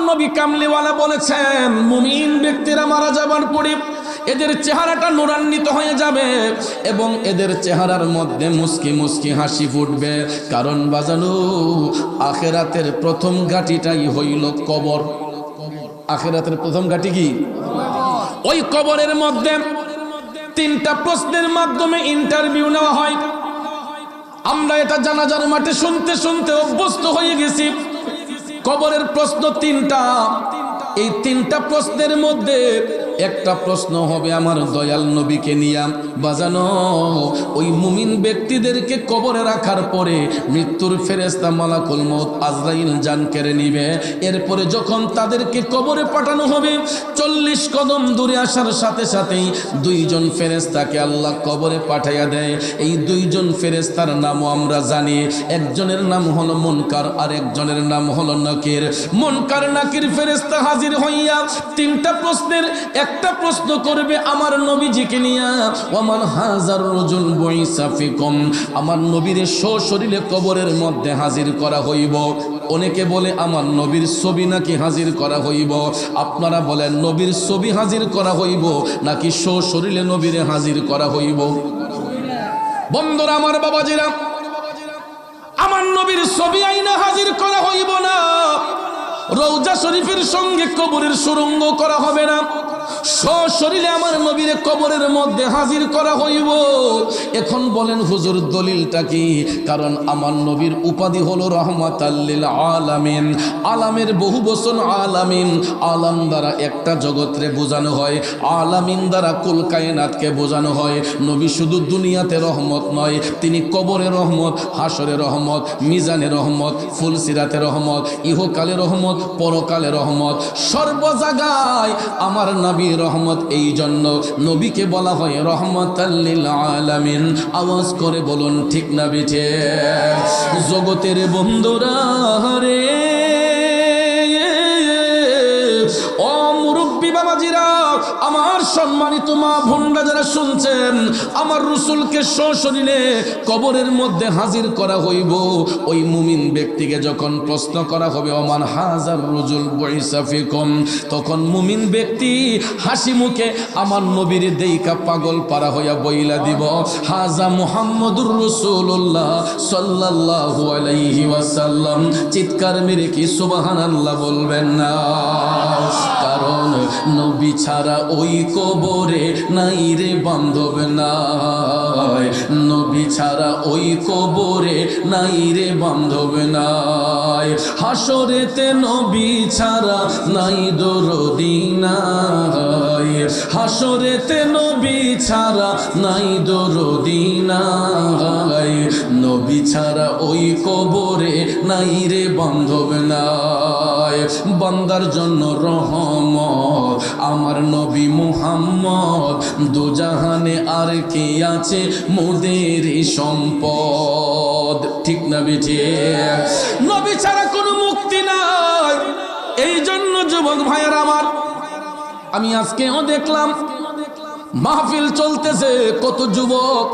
নবী কামলিওয়ালা বলেছেন, মুমিন ব্যক্তিরা মারা যাবার পরে এদের চেহারাটা নূরান্বিত হয়ে যাবে এবং এদের চেহারার মধ্যে মুস্কি মুস্কি হাসি ফুটবে। কারণ বাজানো আখিরাতের প্রথম ঘাঁটিটাই হইল কবর। আখিরাতের প্রথম ঘাঁটি কি? ওই কবরের মধ্যে 3টা প্রশ্নের মাধ্যমে ইন্টারভিউ নেওয়া হয়। আমরা এটা জানাজার মাঠে শুনতে শুনতে অভ্যস্ত হয়ে গেছি। কবরের প্রশ্ন 3টা। এই 3টা প্রশ্নের মধ্যে একটা প্রশ্ন হবে আমার দয়াল নবীকে নিয়ে। বাজানো ওই মুমিন ব্যক্তিদেরকে কবরে রাখার পরে মৃত্যুর ফেরেশতা মালাকুল মউত আজরাইল জান কেড়ে নিবে। এরপরে যখন তাদেরকে কবরে পাঠানো হবে 40 কদম দূরে আসার সাথে সাথেই 2জন ফেরেশতাকে আল্লাহ কবরে পাঠাইয়া দেয়। এই 2জন ফেরেশতার নামও আমরা জানি। একজনের নাম হলো মুনকার আর একজনের নাম হলো নাকির। মুনকার নাকির ফেরেশতা হাজির হইয়া 3টা প্রশ্নের একটা প্রশ্ন করবে আমার নবীজিকে নিয়া, ওয়ামান হাজার রাজুল বুইসা ফিকুম, আমার নবীর সশরীরে কবরের মধ্যে হাজির করা হইব। অনেকে বলে আমার নবীর ছবি নাকি হাজির করা হইব। আপনারা বলেন নবীর ছবি হাজির করা হইব নাকি সশরীরে নবীরে হাজির করা হইব? বন্ধুরা আমার, বাবাজিরা, আমার নবীর ছবি আইনা হাজির করা হইব না। রওজা শরীফের সঙ্গে কবরের সুরঙ্গ করা হবে না। সশরীরে আমার নবীর কবরের মধ্যে হাজির করা হইব। এখন বলেন হুজুর দলিলটা কি? কারণ আমার নবীর উপাধি হলো রাহমাতাল লিল আলামিন। আলামের বহু বচন আলামিন। আলাম দ্বারা একটা জগৎরে বোঝানো হয়, আলামিন দ্বারা কুল কায়নাতকে বোঝানো হয়। নবী শুধু দুনিয়াতে রহমত নয়, তিনি কবরে রহমত, হাসরে রহমত, মিজানে রহমত, ফুলসিরাতে রহমত, ইহকালে রহমত, পরকালে রহমত। সর্ব জায়গায় আমার নবী রহমত। এই জন্য নবীকে বলা হয় রহমাতাল লিল আলামিন। আওয়াজ করে বলুন ঠিক না বেঠে? জগতের বন্ধুরা রে, ও মুরব্বী বাবাজিরা, আমার সম্মানিত মা ভন্ডা যারা শুনছেন, আমার রাসূলকে সশরীরে কবরের মধ্যে হাজির করা হইব। ওই মুমিন ব্যক্তিকে যখন প্রশ্ন করা হবে ওমান হাজার রাজুল বুইসা ফিকুম, তখন মুমিন ব্যক্তি হাসি মুখে আমার নবীর দেইকা পাগল পারা হইয়া বইলা দিব, হাজা মুহাম্মদুর রাসূলুল্লাহ সাল্লাল্লাহু আলাইহি ওয়াসাল্লাম। চিৎকার মেরে কি সুবহানাল্লাহ বলবেন না? কারণ নবী ছাড়া ওই কবরে নাই রে বান্ধব নাই, নবী ছাড়া ওই কবরে নাই রে বান্ধব নাই। হাসরেতে নবী ছাড়া নাই দরদি নাই, হাসরেতে নবী ছাড়া নাই দরদি নাই, নবী ছাড়া ওই কবরে নাই রে বান্ধব নাই। বান্দার জন্য রহমত আমার নবী মুহাম্মদ, দুজাহানে আর কি আছে মোদের সম্পদ। ঠিক না বেঠে? নবী ছাড়া কোনো মুক্তি নাই। এই জন্য যুবক ভাইয়ের আমার, আমি আজকেও দেখলাম মাহফিল চলতেছে, কত যুবক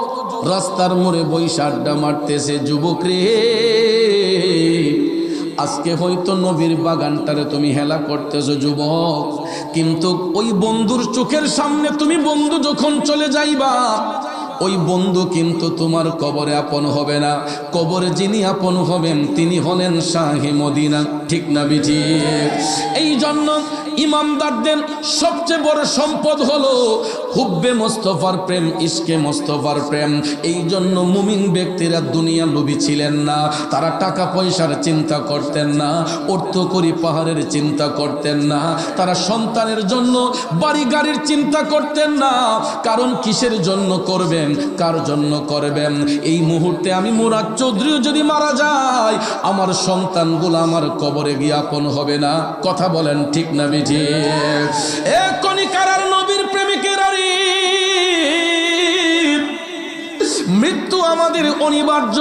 রাস্তার মোড়ে বইসা আড্ডা মারতেছে। যুবক রে, আজকে হয়তো নবীর বাগানটারে তুমি হেলা করতেছো যুবক, কিন্তু ওই বন্ধুর চোখের সামনে তুমি বন্ধু যখন চলে যাইবা, ওই বন্ধু কিন্তু তোমার কবরে আপন হবে না। কবরে যিনি আপন হবেন তিনি হলেন শাহে মদিনা। ঠিক না বিঠি? এই জন্য ইমামদারদের সবচেয়ে বড় সম্পদ হলো হুব্বে মোস্তফার প্রেম, ইশকে মোস্তফার প্রেম। এই জন্য মুমিন ব্যক্তিরা দুনিয়া লোভী ছিলেন না। তারা টাকা পয়সার চিন্তা করতেন না, অর্থকরী পাহাড়ের চিন্তা করতেন না, তারা সন্তানের জন্য বাড়ি গাড়ির চিন্তা করতেন না। কারণ কিসের জন্য করবেন, কার জন্য করবেন? এই মুহূর্তে আমি মুরাদ চৌধুরীও যদি মারা যায়, আমার সন্তানগুলো আমার কবরে গিয়ে আপন হবে না। কথা বলেন ঠিক না বিঠি? এ কণিকার নবীর প্রেমিকের মৃত্যু আমাদের অনিবার্য।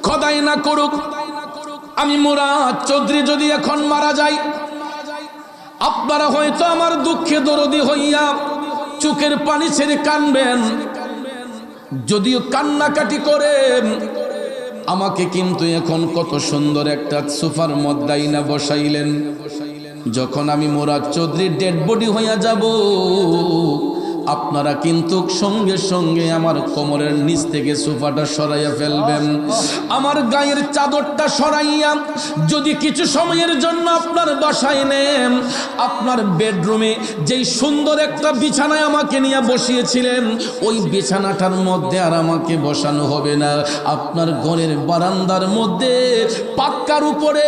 খোদাই না করুক আমি মুরাদ চৌধুরী যদি এখন মারা যাই, আপনারা হয়তো আমার দুঃখে দরদি হইয়া চোখের পানি ছেড়ে কানবেন। যদিও কান্নাকাটি করেন, আমাকে কিন্তু এখন কত সুন্দর একটা সোফার মধ্যে আইনা বসাইলেন। যখন আমি মুরাদ চৌধুরীর ডেড বডি হইয়া যাব, আপনারা কিন্তু সঙ্গে সঙ্গে আমার কোমরের নিচ থেকে সোফাটা সরাইয়া ফেলবেন, আমার গায়ের চাদরটা সরাইয়া যদি কিছু সময়ের জন্য আপনার বাসায় নেন, আপনার বেডরুমে যেই সুন্দর একটা বিছানায় আমাকে নিয়ে বসিয়েছিলেন, ওই বিছানাটার মধ্যে আর আমাকে বসানো হবে না। আপনার ঘরের বারান্দার মধ্যে পাক্কার উপরে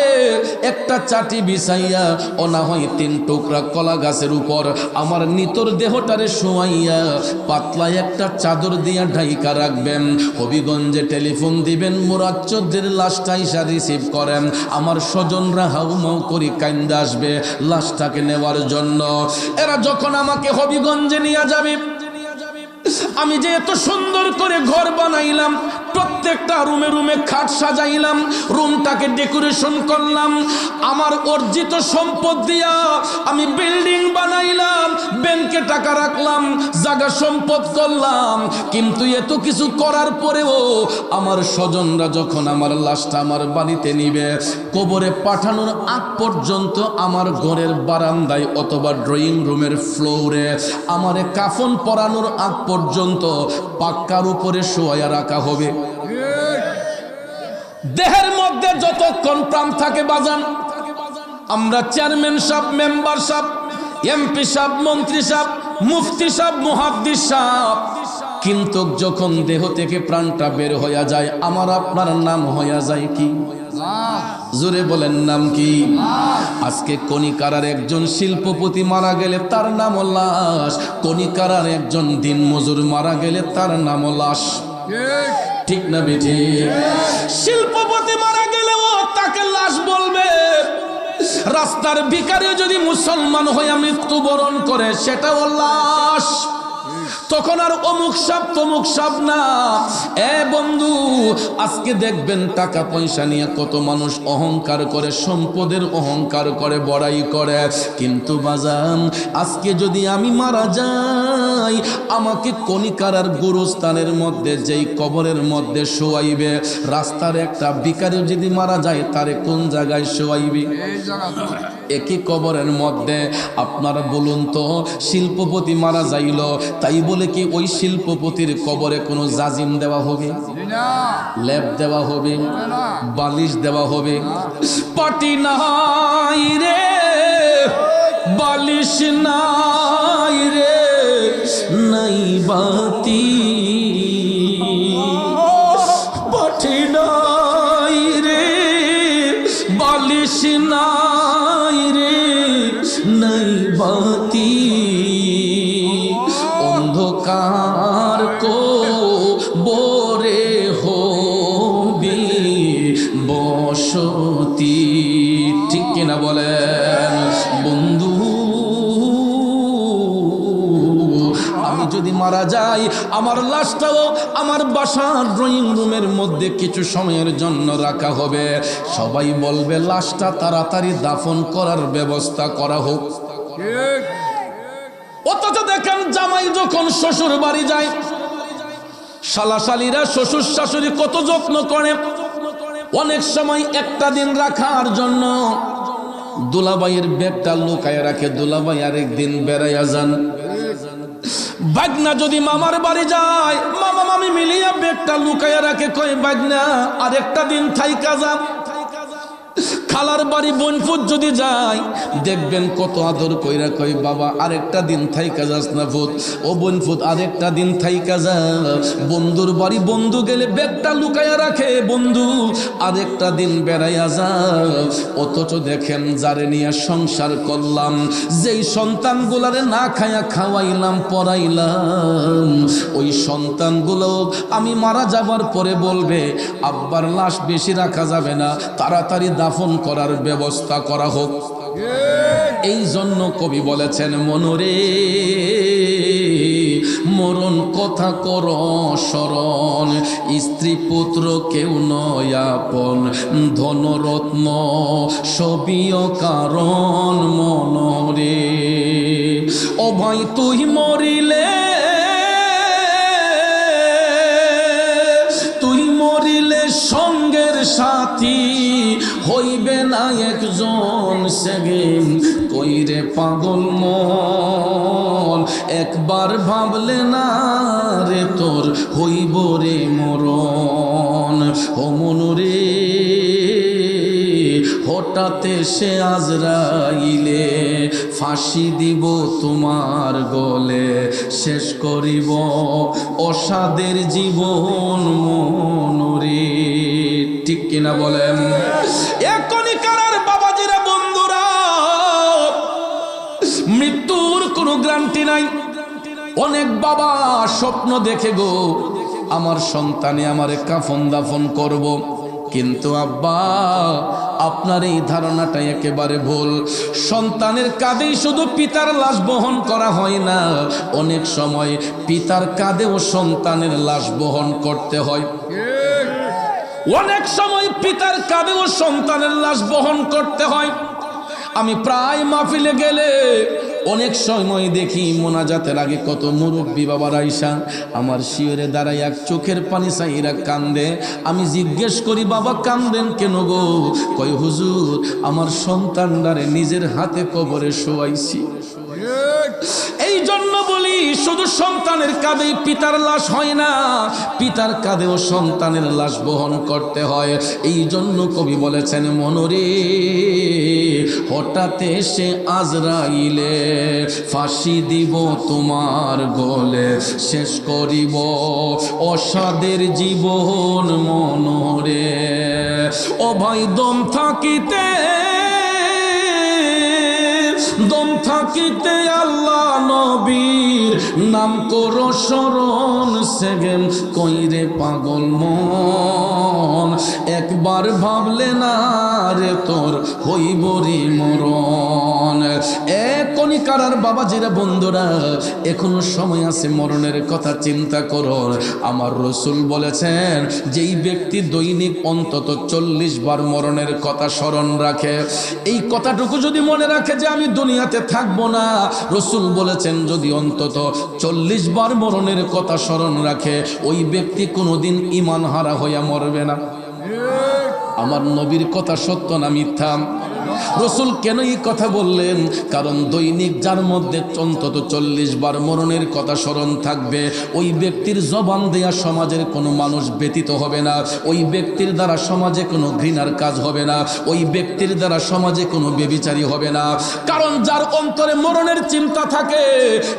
একটা চাটি বিছাইয়া, ও না হয় 3 টুকরা কলা গাছের উপর আমার নিতর দেহটারে শোয়া পাতলা একটা চাদর দিয়া ঢাইকা রাখবেন। হবিগঞ্জে টেলিফোন দিবেন, মুরাদ চৌধুরীর লাশটা ইসা রিসিভ করেন। আমার স্বজনরা হাউমাউ করে কান্দা আসবে লাশটাকে নেওয়ার জন্য। এরা যখন আমাকে হবিগঞ্জে নিয়ে যাবে, আমি যে এত সুন্দর করে ঘর বানাইলাম, প্রত্যেকটা রুমে রুমে খাট সাজাইলাম, রুমটাকে ডেকোরেশন করলাম, আমার অর্জিত সম্পদ দিয়া আমি বিল্ডিং বানাইলাম, ব্যাংকে টাকা রাখলাম, জায়গা সম্পদ করলাম, কিন্তু এত কিছু করার পরেও আমার স্বজনরা যখন আমার লাশটা আমার বাড়িতে নিবে, কবরে পাঠানোর আগ পর্যন্ত আমার ঘরের বারান্দায় অথবা ড্রয়িং রুমের ফ্লোরে আমারে কাফন পরানোর আগ পর্যন্ত পাক্কার উপরে শোয়া রাখা হবে। দেহের মধ্যে যতক্ষণ প্রাণ থাকে বাজান, আমরা চেয়ারম্যান সাহেব, মেম্বার সাহেব, এমপি সাহেব, মন্ত্রী সাহেব, মুফতি সাহেব, মুহাদ্দিস সাহেব, কিন্তু যখন দেহ থেকে প্রাণটা বের হইয়া যায়, আমার আপনার নাম হইয়া যায় কি? জোরে বলেন নাম কি? আজকে কণিকারার একজন শিল্পপতি মারা গেলে তার নাম লাশ, কণিকারার একজন দিন মজুর মারা গেলে তার নাম লাশ। ঠিক না বেঠি? শিল্পপতি মারা গেলেও তাকে লাশ বলবে। রাস্তার ভিখারি যদি মুসলমান হইয়া মৃত্যুবরণ করে, সেটাও লাশ। তখন আর অমুক সাপ তমুক সাপ না। এ বন্ধু, আজকে দেখবেন টাকা পয়সা নিয়ে কত মানুষ অহংকার করে, সম্পদের অহংকার করে, বড়াই করে, কিন্তু বাজান আজকে যদি আমি মারা যাই, আমাকে কণিকারার গুরুস্থানের মধ্যে যেই কবরের মধ্যে শোয়াইবে, রাস্তার একটা ভিখারি যদি মারা যায়, তারে কোন জায়গায় শোয়াইবে? একই কবরের মধ্যে। আপনারা বলুন তো, শিল্পপতি মারা যাইল, তাই বলে কি ওই শিল্পপতির কবরে কোনো জাজিম দেওয়া হবে? লেপ দেওয়া হবে? বালিশ দেওয়া হবে? পাটি নাই রে, বালিশ নাই রে, নাই বাতি, পাটি নাই রে, বালিশ নাই রে, নাই বাতি, অন্ধকার কো বরে হবি বসতি। ঠিক কিনা বলেন বন্ধু? আমি যদি মারা যাই, আমার লাশটাও আমার বাসার ড্রয়িং রুমের মধ্যে কিছু সময়ের জন্য রাখা হবে। সবাই বলবে লাশটা তাড়াতাড়ি দাফন করার ব্যবস্থা করা হোক। অথচ দেখেন জামাই যখন শ্বশুর বাড়ি যায়, শালাশালীরা শ্বশুর শাশুড়ি কত যত্ন করে। অনেক সময় একটা দিন রাখার জন্য দুলাভাইয়ের ব্যাগটা লুকায় রাখে, দুলাভাই আরেকদিন বেড়াইয়া যান। বাগনা যদি মামার বাড়ি যায়, মামা মামি মিলিয়া ব্যাগটা লুকায় রাখে, কয় বাগনা আরেকটা দিন থাইকা যান। খালার বাড়ি বোনফুত যদি যায়, দেখবেন কত আদর কইরা কই বাবা আরেকটা দিন থাইকা যাস না ফুত, ও বোনফুত আরেকটা দিন থাইকা যা। বন্ধুর বাড়ি বন্ধু গেলে ব্যাগটা লুকায়া রাখে, বন্ধু আরেকটা দিন বেড়াইয়া যা। অথচ দেখেন যারে নিয়ে সংসার করলাম, যেই সন্তানগুলারে না খায়া খাওয়াইলাম পড়াইলাম, ওই সন্তানগুলো আমি মারা যাবার পরে বলবে আব্বার লাশ বেশি রাখা যাবে না, তাড়াতাড়ি দাফন করার ব্যবস্থা করা হোক। এই জন্য কবি বলেছেন, মনরে মরণ কথা কর স্মরণ, স্ত্রী পুত্র কেউ নয় আপন, ধনরত্ন সবিয় কারণ মনরে। ও ভাই তুই মরিলে, তুই মরিলে সঙ্গে সাথী হইবে না একজন সেগেম কইরে পাগল মন একবার ভাবলে না রে তোর হইব রে মরণ ও মনুরে হঠাৎ সে আজরাইলে ফাঁসি দিব তোমার গলে শেষ করিব অসাদের জীবন মনুরে ঠিক কিনা বলেন এখনই কারার বাবাজিরা বন্ধুরা মৃত্যুর কোনো গ্যারান্টি নাই অনেক বাবা স্বপ্ন দেখে গো আমার সন্তানে আমারে কাফন দাফন করব কিন্তু আব্বা আপনার এই ধারণাটা একেবারে ভুল সন্তানের কাঁধেই শুধু পিতার লাশ বহন করা হয় না অনেক সময় পিতার কাঁধেও সন্তানের লাশ বহন করতে হয় অনেক সময় পিতার কাঁধেও সন্তানের লাশ বহন করতে হয় আমি প্রায় মাহফিলে গেলে অনেক সময় দেখি মোনাজাতের আগে কত মুরব্বী বাবার আইসা আমার শিয়রে দাঁড়াই এক চোখের পানি চাইরা কান্দে আমি জিজ্ঞেস করি বাবা কান্দেন কেন গো কই হুজুর আমার সন্তানদারে নিজের হাতে কবরে শোয়াইছি এই জন্য বলি শুধু সন্তানের কাঁধে পিতার লাশ হয় না পিতার কাঁধেও সন্তানের লাশ বহন করতে হয় এই জন্য কবি বলেছেন মনরে হঠাৎ এসে আজরাইলে ফাঁসি দিব তোমার গলে শেষ করিব অসাদের জীবন মনরে ও ভাই দম থাকিতে আল্লাহ নবীর নাম করো স্মরণ সেগেম কইরে পাগল মন একবার ভাবলে না রে তোর হইব রে মরণ এখনই কারার বাবাজিরা বন্ধুরা এখনো সময় আছে মরণের কথা চিন্তা করো আমার রসুল বলেছেন যেই ব্যক্তি দৈনিক অন্তত 40 বার মরণের কথা স্মরণ রাখে এই কথাটুকু যদি মনে রাখে যে আমি দুনিয়াতে থাকবো না রসুল বলেছেন যদি অন্তত 40 বার মরণের কথা স্মরণ রাখে ওই ব্যক্তি কোনোদিন ঈমান হারা হইয়া মরবে না আমার নবীর কথা সত্য না মিথ্যা রসুল কেন এই কথা বললেন কারণ দৈনিক যার মধ্যে অন্তত 40 বার মরণের কথা স্মরণ থাকবে ওই ব্যক্তির জবান দেয়া সমাজের কোনো মানুষ ব্যতীত হবে না ওই ব্যক্তির দ্বারা সমাজে কোনো ঘৃণার কাজ হবে না ওই ব্যক্তির দ্বারা সমাজে কোনো ব্যভিচারী হবে না কারণ যার অন্তরে মরণের চিন্তা থাকে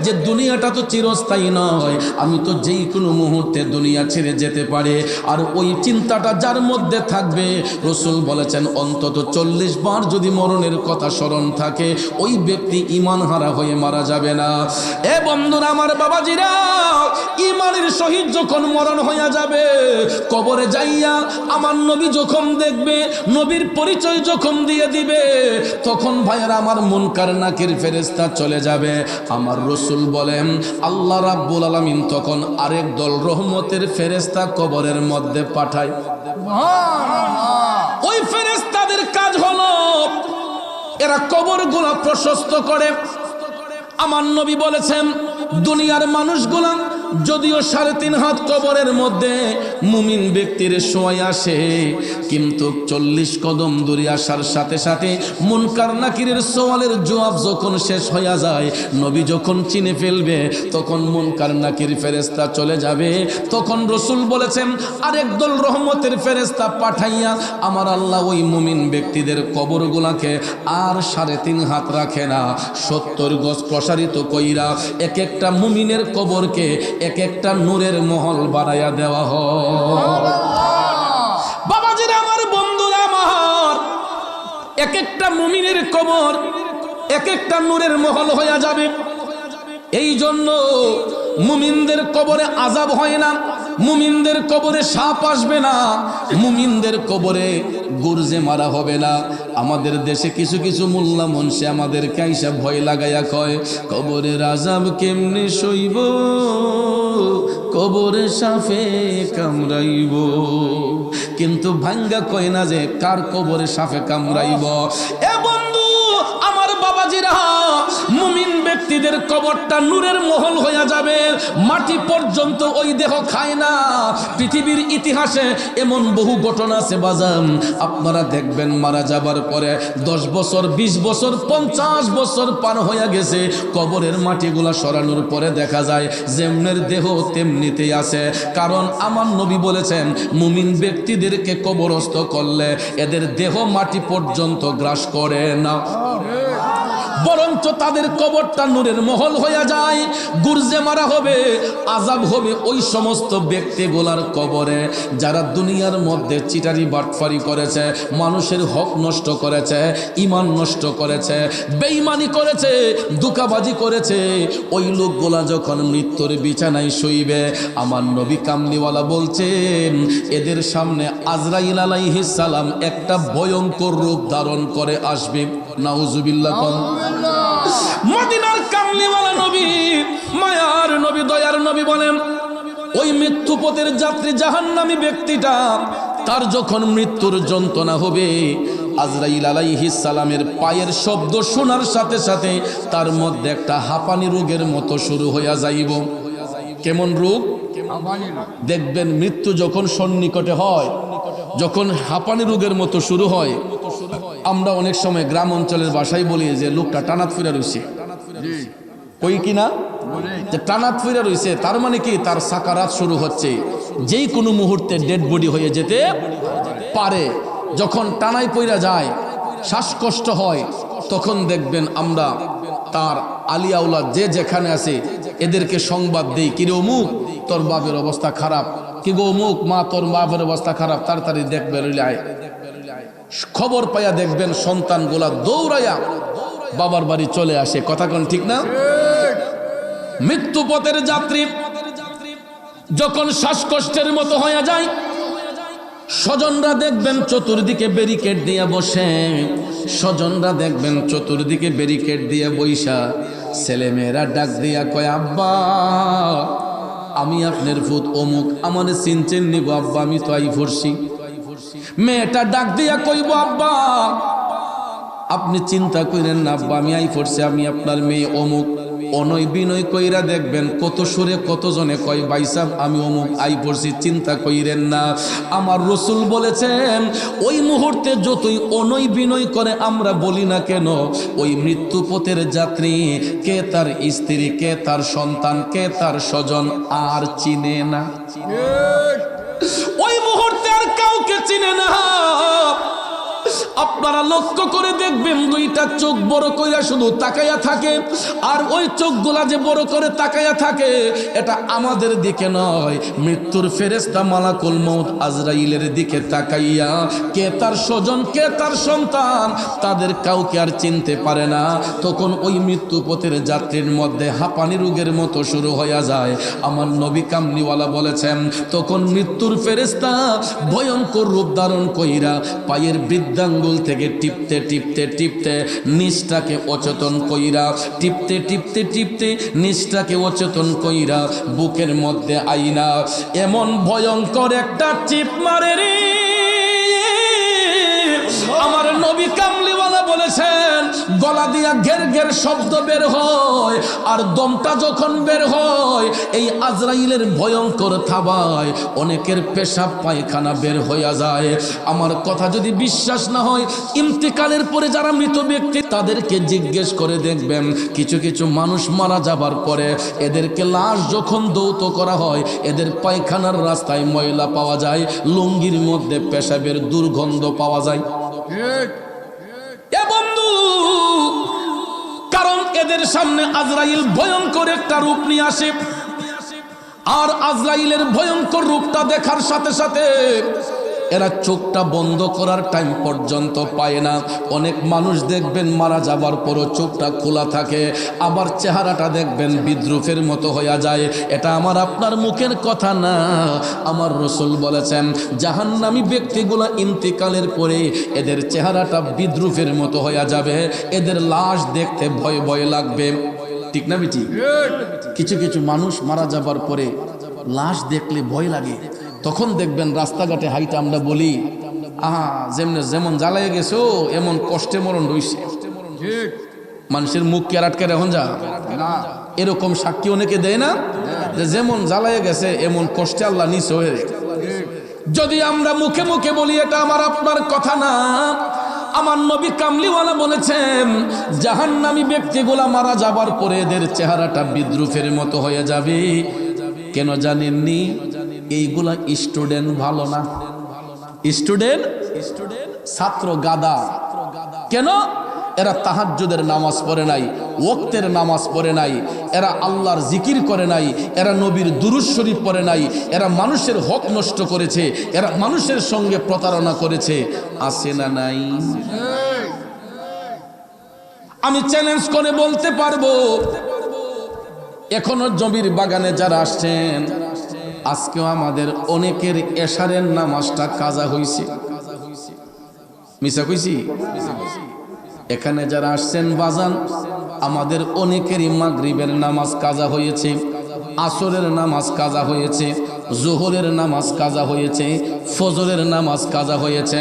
যে দুনিয়াটা তো চিরস্থায়ী নয় আমি তো যেই কোনো মুহূর্তে দুনিয়া ছেড়ে যেতে পারে আর ওই চিন্তাটা যার মধ্যে থাকবে রসুল বলেছেন অন্তত 40 বার যদি মরণের কথা স্মরণ থাকে ওই ব্যক্তি ঈমান হারা হয়ে মারা যাবে না এ বন্ধুরা আমার বাবাজিরা ঈমানের সহিত যখন মরণ হয়ে যাবে কবরে যাইয়া আমার নবী যখন দেখবে নবীর পরিচয় যখন দিয়ে দিবে তখন ভাইয়েরা আমার মুনকার নাকির ফেরেশতা চলে যাবে আমার রসুল বলেন আল্লাহ রাব্বুল আলামিন তখন আরেক দল রহমতের ফেরেশতা কবরের মধ্যে পাঠায় ওই ফেরেশতাদের কাজ হলো এরা কবরগুলো প্রশস্ত করে আমার নবী বলেছেন দুনিয়ার মানুষগুলো যদিও 3.5 হাত কবরের মধ্যে মুমিন ব্যক্তির শোয় আসে কিন্তু 40 কদম দূরে আসার সাথে সাথে মুনকার নাকিরের সওয়ালের জবাব যখন শেষ হয়ে যায় নবী যখন চিনে ফেলবে তখন মুনকার নাকির ফেরেশতা চলে যাবে তখন রসুল বলেছেন আরেক দল রহমতের ফেরেশতা পাঠাইয়া আমার আল্লাহ ওই মুমিন ব্যক্তিদের কবরগুলাকে আর 3.5 হাত রাখে না 70 গজ প্রসারিত কইরা এক একটা মুমিনের কবরকে এক একটা নূরের মহল বানাইয়া দেওয়া হয় বাবাজিরা আমার বন্ধুরা আমার এক একটা মুমিনের কবর এক একটা নূরের মহল হয়ে যাবে এই জন্য মুমিনদের কবরে আযাব হয় না মুমিনদের কবরে সাপ আসবে না মুমিনদের কবরে গুরজে মারা হবে না আমাদের দেশে কিছু কিছু মোল্লা মুন্সি আমাদের কাইসা ভয় লাগাইয়া কয় কবরের আযাব কেমনে সইব কবরে সাপে কামড়াইব কিন্তু ভাঙ্গা কয় না যে কার কবরে সাপে কামড়াইব এ বন্ধু আমার বাবাজিরা মুমিন ব্যক্তি ব্যক্তিদের কবরটা নূরের মহল হয়ে যাবে, মাটি পর্যন্ত ওই দেহ খায় না। পৃথিবীর ইতিহাসে এমন বহু ঘটনা আছে বাজান, আপনারা দেখবেন মারা যাবার পরে 10 বছর 20 বছর 50 বছর পার হয়ে গেছে, কবরের মাটিগুলা সরানোর পরে দেখা যায় যেমনের দেহ তেমনিতেই আছে। কারণ আমার নবী বলেছেন মুমিন ব্যক্তিদেরকে কবরস্থ করলে এদের দেহ মাটি পর্যন্ত গ্রাস করে না, বরঞ্চ তাদের কবরটা নূরের মহল হয়ে যায়। গুরজে মারা হবে, আযাব হবে ওই সমস্ত ব্যক্তিগুলার কবরে যারা দুনিয়ার মধ্যে চিটারি বাটফারি করেছে, মানুষের হক নষ্ট করেছে, ঈমান নষ্ট করেছে, বেঈমানি করেছে, ধোঁকাবাজি করেছে। ওই লোকগুলা যখন মৃত্যুর বিছানায় শুইবে, আমার নবী কামলিওয়ালা বলছেন এদের সামনে আজরাইল আলাইহিস সালাম একটা ভয়ঙ্কর রূপ ধারণ করে আসবে। নাউজুবিল্লাহ। মদিনার কামলিওয়ালা নবী, মায়ার নবী, দয়ার নবী বলেন ওই মৃত্যুপথের যাত্রী জাহান্নামী ব্যক্তিটা তার যখন মৃত্যুর যন্ত্রণা হবে, আজরাইল আলাইহিস সালামের পায়ের শব্দ শোনার সাথে সাথে তার মধ্যে একটা হাঁপানি রোগের মতো শুরু হইয়া যাইব। কেমন রোগ? দেখবেন মৃত্যু যখন সন্নিকটে হয়, যখন হাঁপানি রোগের মতো শুরু হয়, আমরা অনেক সময় গ্রাম অঞ্চলের ভাষায় বলি যে লোকটা টানাত ফিরা রয়েছে, কই কিনা যে টানাত ফিরা রয়েছে, তার মানে কি তার সাকারাত শুরু হচ্ছে, যেই কোনো মুহূর্তে ডেড বডি হয়ে যেতে পারে। যখন টানায় পইরা যায়, শ্বাসকষ্ট হয়, তখন দেখবেন আমরা তার আলিয়াউলা যে যেখানে আছে এদেরকে সংবাদ দেই, কিরে অমুক তোর বাপের অবস্থা খারাপ, কি গো অমুক মা তোর বাপের অবস্থা খারাপ, তাড়াতাড়ি দেখবে লইলায়। খবর পাইয়া দেখবেন সন্তানগুলা দৌড়াইয়া বাবার বাড়ি চলে আসে। কথা কোন ঠিক না? মৃত্যু পথের যাত্রী যখন শ্বাসকষ্টের মতো হয়ে যায়, স্বজনরা দেখবেন চতুর্দিকে ব্যারিকেড দিয়ে বসে, স্বজনরা দেখবেন চতুর্দিকে ব্যারিকেড দিয়ে বইসা, ছেলেমেয়েরা ডাক দিয়া কয় আব্বা আমি আপনার ফুত অমুক, আমার চিনচেন নিব আব্বা, আমি তো আই ভরছি। মেয়েটা ডাক দিয়া কইব আব্বা আপনি চিন্তা করেন না আব্বা, আমি আই পড়ছি, আমি আপনার মেয়ে অমুক। অনয় বিনয় কইরা দেখবেন কত সুরে কত জনে কয় ভাই সাহেব আমি অমুক আই পড়ছি, চিন্তা কইরেন না। আমার রসুল বলেছেন ওই মুহূর্তে যতই অনয় বিনয় করে আমরা বলি না কেন, ওই মৃত্যু পথের যাত্রী কে তার স্ত্রী, কে তার সন্তান, কে তার স্বজন আর চিনে না। ওই মুহূর্তে আর কাউকে চিনে না। আপনারা লক্ষ্য করে দেখবেন দুইটা চোখ বড় কইরা শুধু তাকাইয়া থাকে, আর ওই চোখগুলা যে বড় করে তাকাইয়া থাকে এটা আমাদের দিকে নয়, মৃত্যুর ফেরেশতা মালাকুল মউত আজরাইলের দিকে তাকাইয়া কে তার স্বজন, কে তার সন্তান তাদের কাউকে আর চিনতে পারে না। তখন ওই মৃত্যু পথের যাত্রীর মধ্যে হাঁপানি রোগের মতো শুরু হয়ে যায়। আমার নবী কামলিওয়ালা বলেছেন তখন মৃত্যুর ফেরেশতা ভয়ঙ্কর রূপ ধারণ কইরা পায়ের বৃদ্ধাঙ্গুল থেকে টিপতে টিপতে টিপতে নিচটাকে অচেতন কইরা, টিপতে টিপতে টিপতে নিচটাকে অচেতন কইরা বুকের মধ্যে আইনা এমন ভয়ঙ্কর একটা টিপ মারে রে। আমার নবী কামলিওয়ালা বলেছেন গলা দিয়া ঘের ঘের শব্দ বের হয়, আর দমটা যখন বের হয় এই আজরাইলের ভয়ঙ্কর থাবায় অনেকের পেশাব পায়খানা বের হইয়া যায়। আমার কথা যদি বিশ্বাস না হয়, ইন্তেকালের পরে যারা মৃত ব্যক্তি তাদেরকে জিজ্ঞেস করে দেখবেন, কিছু কিছু মানুষ মারা যাবার পরে এদেরকে লাশ যখন দৌত করা হয় এদের পায়খানার রাস্তায় ময়লা পাওয়া যায়, লুঙ্গির মধ্যে পেশাবের দুর্গন্ধ পাওয়া যায়। বন্ধু, কারণ এদের সামনে আজরাইল ভয়ঙ্কর একটা রূপ নিয়ে আসে, আর আজরাইলের ভয়ঙ্কর রূপটা দেখার সাথে সাথে এরা চোখটা বন্ধ করার টাইম পর্যন্ত পায় না। অনেক মানুষ দেখবেন মারা যাবার পরও চোখটা খোলা থাকে, আবার চেহারাটা দেখবেন বিদ্রুপের মতো হয়ে যায়। এটা আমার আপনার মুখের কথা না, আমার রসুল বলেছেন জাহান্নামী ব্যক্তিগুলো ইন্তিকালের পরে এদের চেহারাটা বিদ্রুপের মতো হয়ে যাবে, এদের লাশ দেখতে ভয় ভয় লাগবে। ঠিক না বেটি? কিছু কিছু মানুষ মারা যাবার পরে লাশ দেখলে ভয় লাগে, তখন দেখবেন রাস্তাঘাটে হাইটা আমরা বলি যেমন জ্বালায় গেছো এমন কষ্টে মরণ রইছে। মানুষের মুখ কে আটকে এখন যা না, এরকম সাক্ষী অনেকে দেয় না, যে যেমন জ্বালায় গেছে এমন কষ্টে আল্লাহ নিচ হয়ে। যদি আমরা মুখে মুখে বলি এটা আমার আপনার কথা না, আমার নবী কামলিওয়ালা বলেছেন জাহান্নামী ব্যক্তিগুলা মারা যাবার পরে এদের চেহারাটা বিদ্রুপের মতো হয়ে যাবে। কেন জানেননি? এইগুলা স্টুডেন্ট ভালো না, স্টুডেন্ট ছাত্র গাদা। কেন? এরা তাহাজ্জুদের নামাজ পড়ে নাই, ওয়াক্তের নামাজ পড়ে নাই, এরা আল্লাহর জিকির করে নাই, এরা নবীর দুরূদ শরীফ পড়ে নাই, এরা মানুষের হক নষ্ট করেছে, এরা মানুষের সঙ্গে প্রতারণা করেছে। আছে না নাই? আমি চ্যালেঞ্জ করে বলতে পারবো, এখনো জমির বাগানে যারা আসছেন, আজকেও আমাদের অনেকের এশারের নামাজটা কাজা হইছে। মিছা কইছি? এখানে যারা আসছেন বাজান, আমাদের অনেকেরই মাগরিবের নামাজ কাজা হয়েছে, আসরের নামাজ কাজা হয়েছে, জোহরের নামাজ কাজা হয়েছে, ফজরের নামাজ কাজা হয়েছে।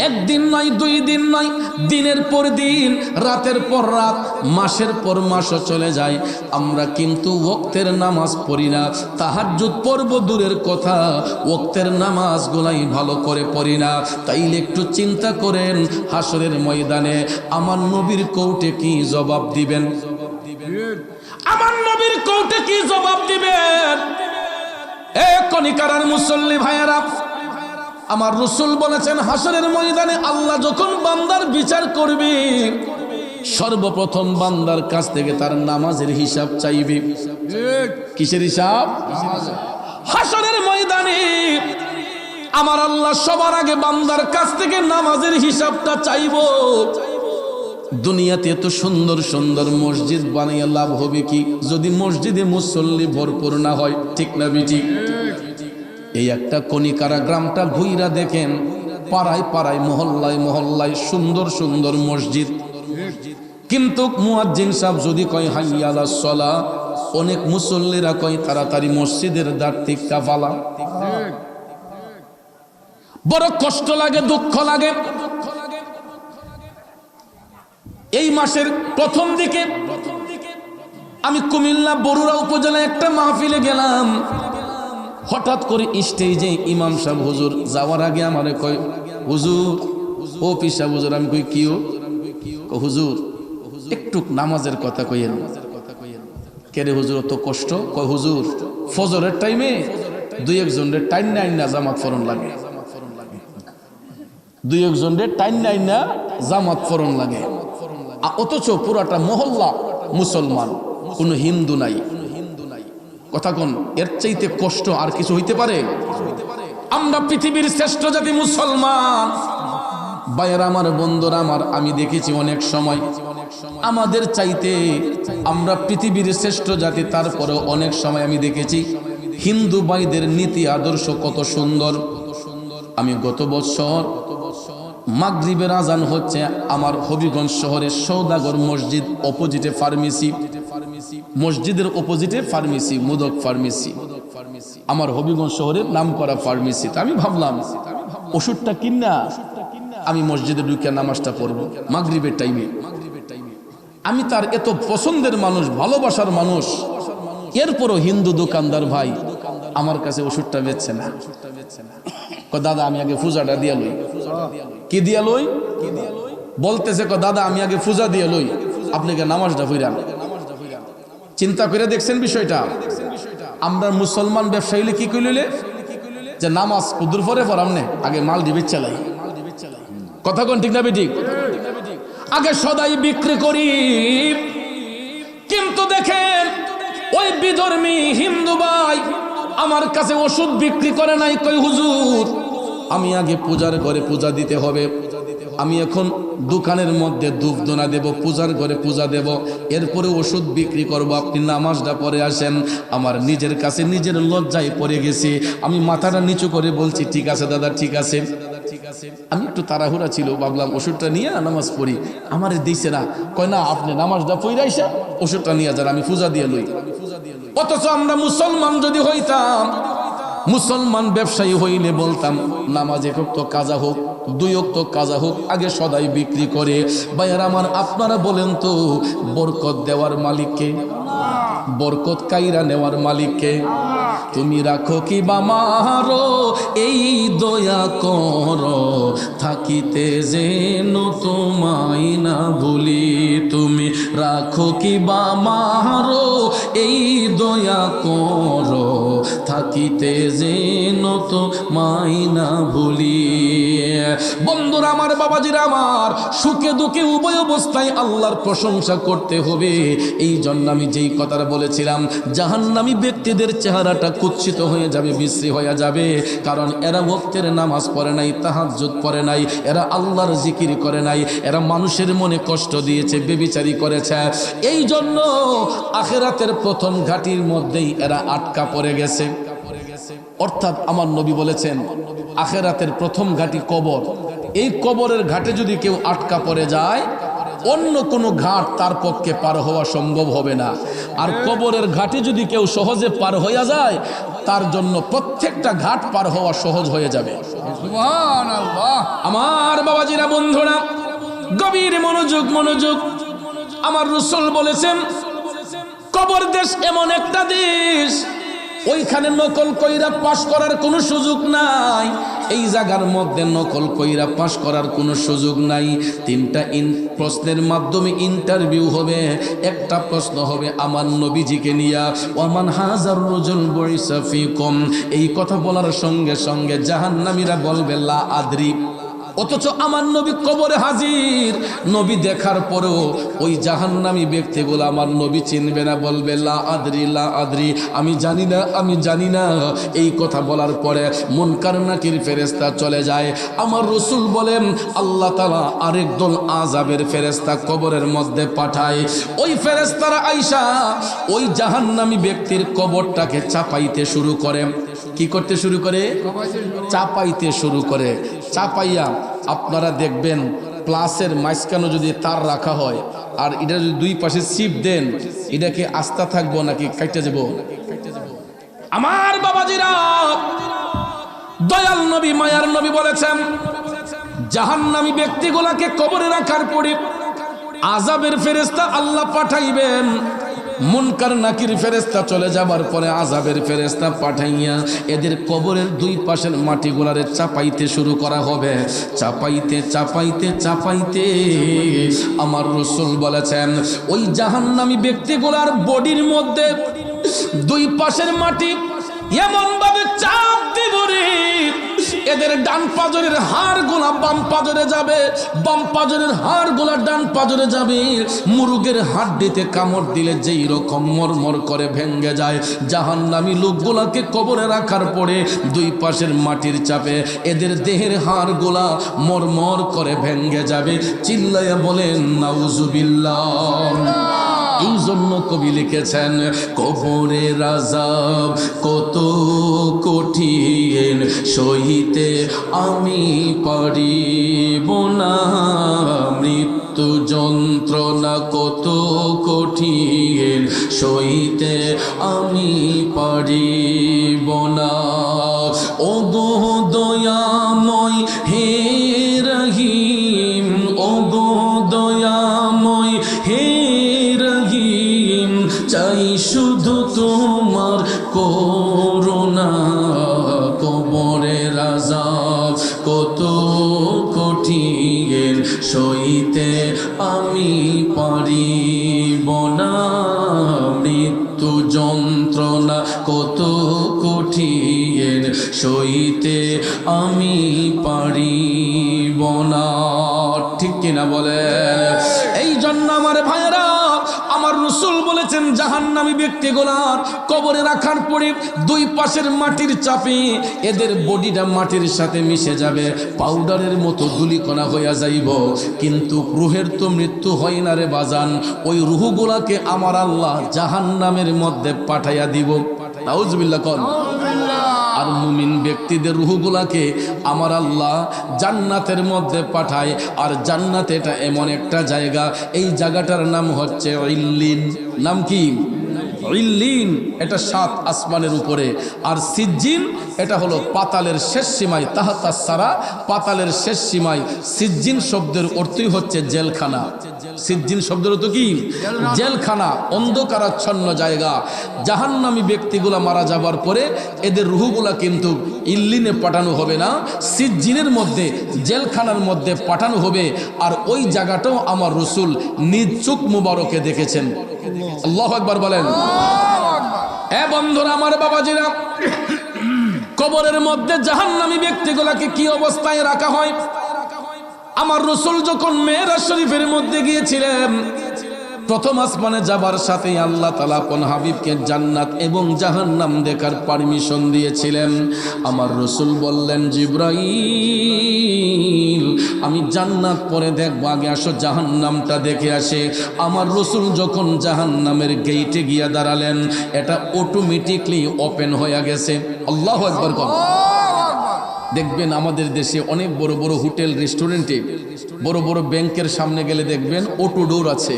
একদিন নয়, দুই দিন নয়, দিনের পর দিন, রাতের পর রাত, মাসের পর মাসও চলে যায়, আমরা কিন্তু ওয়াক্তের নামাজ পড়ি না। তাহাজ্জুদ পড়ব দূরের কথা, ওয়াক্তের নামাজগুলাই ভালো করে পড়ি না। তাইলে একটু চিন্তা করেন, হাসরের ময়দানে আমার নবীর কোর্টে কি জবাব দিবেন? আমার নবীর কোর্টে কি জবাব দিবেন? এ কনিকারার মুসল্লি ভাইয়েরা, আমার রাসূল বলেছেন হাসরের ময়দানে আল্লাহ যখন বান্দার বিচার করবে, সর্বপ্রথম বান্দার কাছ থেকে তার নামাজের হিসাব চাইবে। কিসের হিসাব? হাসরের ময়দানে আমার আল্লাহ সবার আগে বান্দার কাছ থেকে নামাজের হিসাবটা চাইবো। দুনিয়াতে এত সুন্দর সুন্দর মসজিদ বানাইয়া লাভ হবে কি যদি মসজিদে মুসল্লি ভরপুর না হয়? ঠিক না বিটি? এই একটা কনিকারা গ্রামটা ঘুইরা দেখেন, পাড়ায় পাড়ায় মহল্লায় মহল্লায় সুন্দর সুন্দর মসজিদ, কিন্তু মুয়াজ্জিন সাহেব যদি কয় হাইয়া আলাস সালাহ, অনেক মুসল্লিরা কয় তাড়াতাড়ি মসজিদের দ্বার থেকে ফালা। বড় কষ্ট লাগে, দুঃখ লাগে। এই মাসের প্রথম দিকে আমি কুমিল্লা বরুড়া উপজেলায় একটা মাহফিলে গেলাম। হঠাৎ করে স্টেজে ইমাম সাহেব হুজুর যাওয়ার আগে আমারে কয়, হুজুর, ও পিসা হুজুর। আমি কই কিও? হুজুর একটু নামাজের কথা কইেন। কেরে হুজুর অত কষ্ট? কয় হুজুর ফজরের টাইমে দুই একজনের টাইম নাই না জামাত ফরন লাগে, দুই একজনের টাইম নাই না জামাত ফরন লাগে, অথচ পুরাটা মহল্লা মুসলমান, কোনো হিন্দু নাই। কথা কোন? এর চাইতে কষ্ট আর কিছু হইতে পারে? আমরা পৃথিবীর শ্রেষ্ঠ জাতি মুসলমান। ভাইয়েরা আমার, বন্ধুরা আমার, আমি দেখেছি অনেক সময় আমাদের চাইতে আমরা পৃথিবীর শ্রেষ্ঠ জাতি, তারপরে অনেক সময় আমি দেখেছি হিন্দু ভাইদের নীতি আদর্শ কত সুন্দর। আমি গত বছর মাগরিবের আজান হচ্ছে আমার হবিগঞ্জ শহরের সৌদাগর মসজিদ অপোজিটে ফার্মেসি, মসজিদের অপোজিটে ফার্মেসি, মুদক ফার্মেসি, আমার হবিগঞ্জ শহরের নামকরা ফার্মেসি। আমি ভাবলাম ওষুধটা কিনা আমি মসজিদে ঢুকে নামাজটা পড়বো মাগরিবের টাইমে। আমি তার এত পছন্দের মানুষ, ভালোবাসার মানুষ, এরপরও হিন্দু দোকানদার ভাই আমার কাছে ওষুধটা বেচছে না। দাদা আমি আগে পূজাটা দিয়া লই। কি দিয়া লই? বলতেছে দাদা আমি আগে পূজা দিয়ে লই, আপনাকে নামাজটা ফিরান। চিন্তা করে দেখছেন বিষয়টা? আমরা মুসলমান ব্যবসায়ী কি কইলে যে নামাজ কুদুর পরে পড়ামনে, আগে মাল দিবে চালাই। কথা কোন ঠিক না বেঠিক? আগে সদাই বিক্রি করি, কিন্তু দেখেন ওই বিধর্মী হিন্দু ভাই আমার কাছে ওষুধ বিক্রি করে নাই। কই হুজুর আমি আগে পূজার ঘরে পূজা দিতে হবে, আমি এখন দোকানের মধ্যে ধূপধুনা দেব, পূজার ঘরে পূজা দেব, এরপরে ওষুধ বিক্রি করব, আপনি নামাজটা পড়ে আসেন। আমার নিজের কাছে নিজের লজ্জায় পড়ে গেছি। আমি মাথাটা নিচু করে বলছি ঠিক আছে দাদা, ঠিক আছে। আমি একটু তাড়াহুড়া ছিল, ভাবলাম ওষুধটা নিয়ে নামাজ পড়ি। আমারে দিছে না, কয় না আপনি নামাজটা পড়ে আইসা ওষুধটা নিয়ে যান, আমি পূজা দিয়ে লই। অথচ আমরা মুসলমান যদি হইতাম, মুসলমান ব্যবসায়ী হইলে বলতাম নামাজ একক তো কাজা হোক, দুই ওয়াক্ত কাজা হোক আগে সদাই বিক্রি করে। ভাইয়ার আমার, আপনারা বলেন তো বরকত দেওয়ার মালিককে, বরকত কাইরা নেওয়ার মালিককে? তুমি রাখো কি বা মারো এই দয়া করো, থাকিতে যেন তোমায় না ভুলি। তুমি রাখো কি বা মারো এই দয়া করো, থাকিতে যেন তোমায় না ভুলি। বন্ধুরা আমার, বাবাজিরা আমার, সুখে দুঃখে উভয় অবস্থায় আল্লাহর প্রশংসা করতে হবে। এই জন্য আমি যেই কথাটা বলেছিলাম, জাহান্নামী ব্যক্তিদের চেহারাটা কুৎসিত হয়ে যাবে, বিশ্রী হয়ে যাবে। কারণ এরা ওয়াক্তের নামাজ পড়ে নাই, তাহাজ্জুদ পড়ে নাই, এরা আল্লাহর জিকির করে নাই, এরা মানুষের মনে কষ্ট দিয়েছে, বেবিচারি করেছে। এই জন্য আখিরাতের প্রথম ঘাটির মধ্যেই এরা আটকা পড়ে গেছে। অর্থাৎ আমার নবী বলেছেন আখিরাতের প্রথম ঘাটি কবর। এই কবরের ঘাটে যদি কেউ আটকা পড়ে যায়, অন্য কোনো ঘাট তার পক্ষে পার হওয়া সম্ভব হবে না। আর কবরের ঘাটে যদি কেউ সহজে পার হয়ে যায়, তার জন্য প্রত্যেকটা ঘাট পার হওয়া সহজ হয়ে যাবে। সুবহানাল্লাহ। আমার বাবাজিরা, বন্ধুরা, গভীর মনোযোগ, মনোযোগ। আমার রাসূল বলেছেন কবর দেশ এমন একটা দেশ, ওইখানে নকল কইরা পাশ করার কোনো সুযোগ নাই। এই জায়গার মধ্যে নকল কইরা পাশ করার কোনো সুযোগ নাই। তিনটা প্রশ্নের মাধ্যমে ইন্টারভিউ হবে। একটা প্রশ্ন হবে আমার নবীজিকে নিয়া, ওয়ামান হাজার রজুল বুইসা ফিকুম। এই কথা বলার সঙ্গে সঙ্গে জাহান্নামীরা বলবে লা আদরি। অথচ আমার নবী কবরে হাজির। নবী দেখার পরেও ওই জাহান্নামী ব্যক্তিগুলো আমার নবী চিনবে না, বলবে লা আদরি, লা আদরি, আমি জানি না, আমি জানি না। এই কথা বলার পরে মুনকার নাকির ফেরেশতা চলে যায়। আমার রাসূল বলেন আল্লাহ তাআলা আরেক দল আযাবের ফেরেশতা কবরের মধ্যে পাঠায়। ওই ফেরেশতারা আইসা ওই জাহান্নামী ব্যক্তির কবরটাকে চাপাইতে শুরু করে। কি করতে শুরু করে? চাপাইতে শুরু করে। চাপাইয়া আপনারা দেখবেন প্লাসের মাঝখানে যদি তার রাখা হয়, আর এটা যদি দুই পাশে ছিপ দেন, এটা কি আস্থা থাকবো নাকি কাইটা যাব? আমার বাবাজিরা, দয়াল নবী, মায়ার নবী বলেছেন জাহান্নামী ব্যক্তিগুলাকে কবরে রাখার পরে আযাবের ফেরেশতা আল্লাহ পাঠাইবেন। মুনকার নাকির ফেরেশতা চলে যাবার পরে আযাবের ফেরেশতা পাঠাইয়া এদের কবরের দুই পাশের মাটিগুলারে চাপাইতে শুরু করা হবে। চাপাইতে চাপাইতে চাপাইতে আমার রাসূল বলেছেন ওই জাহান্নামী ব্যক্তিগুলার বডির মধ্যে দুই পাশের মাটি এমন ভাবে চাপ দিব রে, এদের ডান পাজরের হাড়গুলা বাম পাজরে যাবে, বাম পাজরের হাড়গুলা ডান পাজরে যাবে। মুরগের হাড্ডিতে কামড় দিলে যেই রকম মরমর করে ভেঙ্গে যায়, জাহান্নামী লোকগুলাকে কবরে রাখার পরে দুই পাশের মাটির চাপে এদের দেহের হাড়গুলা মরমর করে ভেঙ্গে যাবে। চিল্লাইয়া বলেন নাউজুবিল্লাহ। এই জন্য কবি লিখেছেন কবরের আযাব কত কঠিন, সহিতে আমি পারিব না। মৃত্যু যন্ত্রণা কত কঠিন, সহিতে আমি পারিব না। ওগো দয়াময় হে রহিম, ওগো দয়াময় হে রহিম, চাই শুধু তোমার করুণা। কবরের আযাব কত কঠিন, সইতে আমি পারিব না। মৃত্যু যন্ত্রণা কত কঠিন, সইতে আমি পারিব না। ঠিক কিনা বলে? এই জন্য আমার ভাইয়েরা, আমার রাসূল বলেছেন জাহান্নামী ব্যক্তিগুলার কবরে রাখার পরে দুই পাশের মাটির চাপে এদের বডিটা মাটির সাথে মিশে যাবে, পাউডারের মতো ধুলিকণা হইয়া যাইব। কিন্তু রুহের তো মৃত্যু হয় না রে বাজান। ওই রুহগুলাকে আমার আল্লাহ জাহান্নামের মধ্যে পাঠাইয়া দিব। নাউজুবিল্লাহ কোন। আর মুমিন ব্যক্তিদের রুহগুলাকে আমার আল্লাহ জান্নাতের মধ্যে পাঠায়। আর জান্নাত এটা এমন একটা জায়গা, এই জায়গাটার নাম হচ্ছে ইল্লিন। নাম কি? ইল্লিন এটা 7 আসমানের উপরে, আর সিজ্জিন এটা হলো পাতালের শেষ সীমায়, তাহতা সারা পাতালের শেষ সীমায়। সিজ্জিন শব্দের অর্থই হচ্ছে জেলখানা। সিজ্জিন শব্দের অর্থ কি? জেলখানা, অন্ধকারাচ্ছন্ন জায়গা। জাহান্নামী ব্যক্তিগুলা মারা যাবার পরে এদের রুহগুলা কিন্তু ইল্লিনে পাঠানো হবে না, সিজ্জিনের মধ্যে, জেলখানার মধ্যে পাঠানো হবে। আর ওই জায়গাটাও আমার রাসূল নিজ চোখ মুবারকে দেখেছেন। আল্লাহু আকবার বলেন। এ বন্ধুরা আমার, বাবাজিরা, কবরের মধ্যে জাহান্নামী ব্যক্তিগুলাকে কি অবস্থায় রাখা হয়? আমার রাসূল যখন মেরাজ শরীফের মধ্যে গিয়েছিলেন, প্রথম আসমানে যাবার সাথে আল্লাহ তাআলা কোন হাবিবকে জান্নাত এবং জাহান্নাম দেখার পারমিশন দিয়েছিলেন। আমার রাসূল বললেন, জিবরাইল আমি জান্নাত পরে দেখব, আগে আসো জাহান্নামটা দেখে আসে। আমার রাসূল যখন জাহান্নামের গেটে গিয়ে দাঁড়ালেন, এটা অটোমেটিকলি ওপেন হয়ে গেছে। আল্লাহু আকবার। দেখবেন আমাদের দেশে অনেক বড় বড় হোটেল, রেস্টুরেন্টে, বড় বড় ব্যাংকের সামনে গেলে দেখবেন অটো ডোর আছে।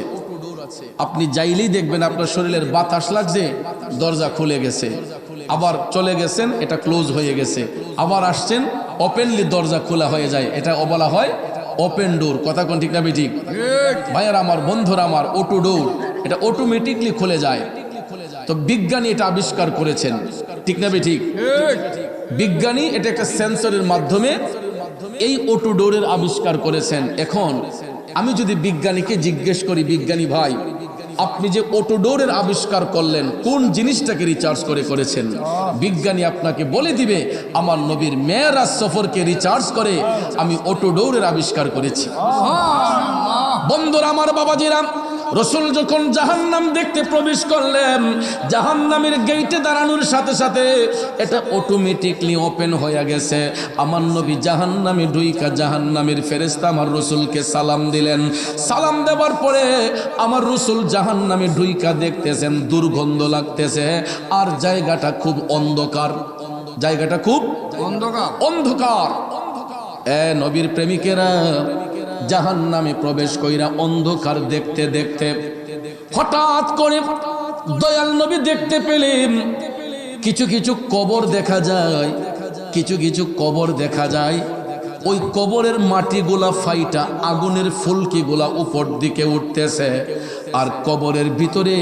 আপনি যাইলেই দেখবেন আপনার শরীরের বাতাস লাগছে, দরজা খুলে গেছে, আবার চলে গেছেন, এটা ক্লোজ হয়ে গেছে, আবার আসছেন, ওপেনলি দরজা খোলা হয়ে যায়। এটা বলা হয় ওপেন ডোর। কথা কোন ঠিক না বেঠিক? ভাইয়ার আমার, বন্ধুরা আমার, অটো ডোর এটা অটোমেটিকলি খুলে যায়। তো বিজ্ঞানী এটা আবিষ্কার করেছেন, ঠিক না বেঠিক? বিজ্ঞানী এটা একটা সেন্সরের মাধ্যমে এই অটো ডোরের আবিষ্কার করেছেন। এখন আমি যদি বিজ্ঞানীকে জিজ্ঞেস করি, বিজ্ঞানী ভাই আপনি যে অটো ডোরের আবিষ্কার করলেন, কোন জিনিসটাকে রিচার্জ করে করেছেন? বিজ্ঞানী আপনাকে বলে দিবে, আমার নবীর মেরাজ সফরকে রিচার্জ করে আমি অটো ডোরের আবিষ্কার করেছি। বন্ধুরা আমার, বাবাজিরা, রাসূল যখন জাহান্নাম দেখতে প্রবেশ করলেন, জাহান্নামের গেটে দাঁড়ানোর সাথে সাথে এটা অটোমেটিকলি ওপেন হয়ে গেছে। আমার নবী জাহান্নামে ঢুইকা জাহান্নামের ফেরেশতা আমার রাসূলকে সালাম দিলেন। সালাম দেওয়ার পরে আমার রাসূল জাহান্নামে ঢুইকা দেখতেছেন, দুর্গন্ধ লাগতেছে, আর জায়গাটা খুব অন্ধকার। জায়গাটা খুব অন্ধকার। নবীর প্রেমিকেরা জাহান্নামে প্রবেশ কইরা অন্ধকার দেখতে দেখতে হঠাৎ করে দয়াল নবী দেখতে পেলেন কিছু কিছু কবর দেখা যায়, কিছু কিছু কবর দেখা যায়। ওই কবরের মাটিগুলা ফাইটা আগুনের ফুলকিগুলা উপর দিকে উঠতেছে, আর কবরের ভিতরে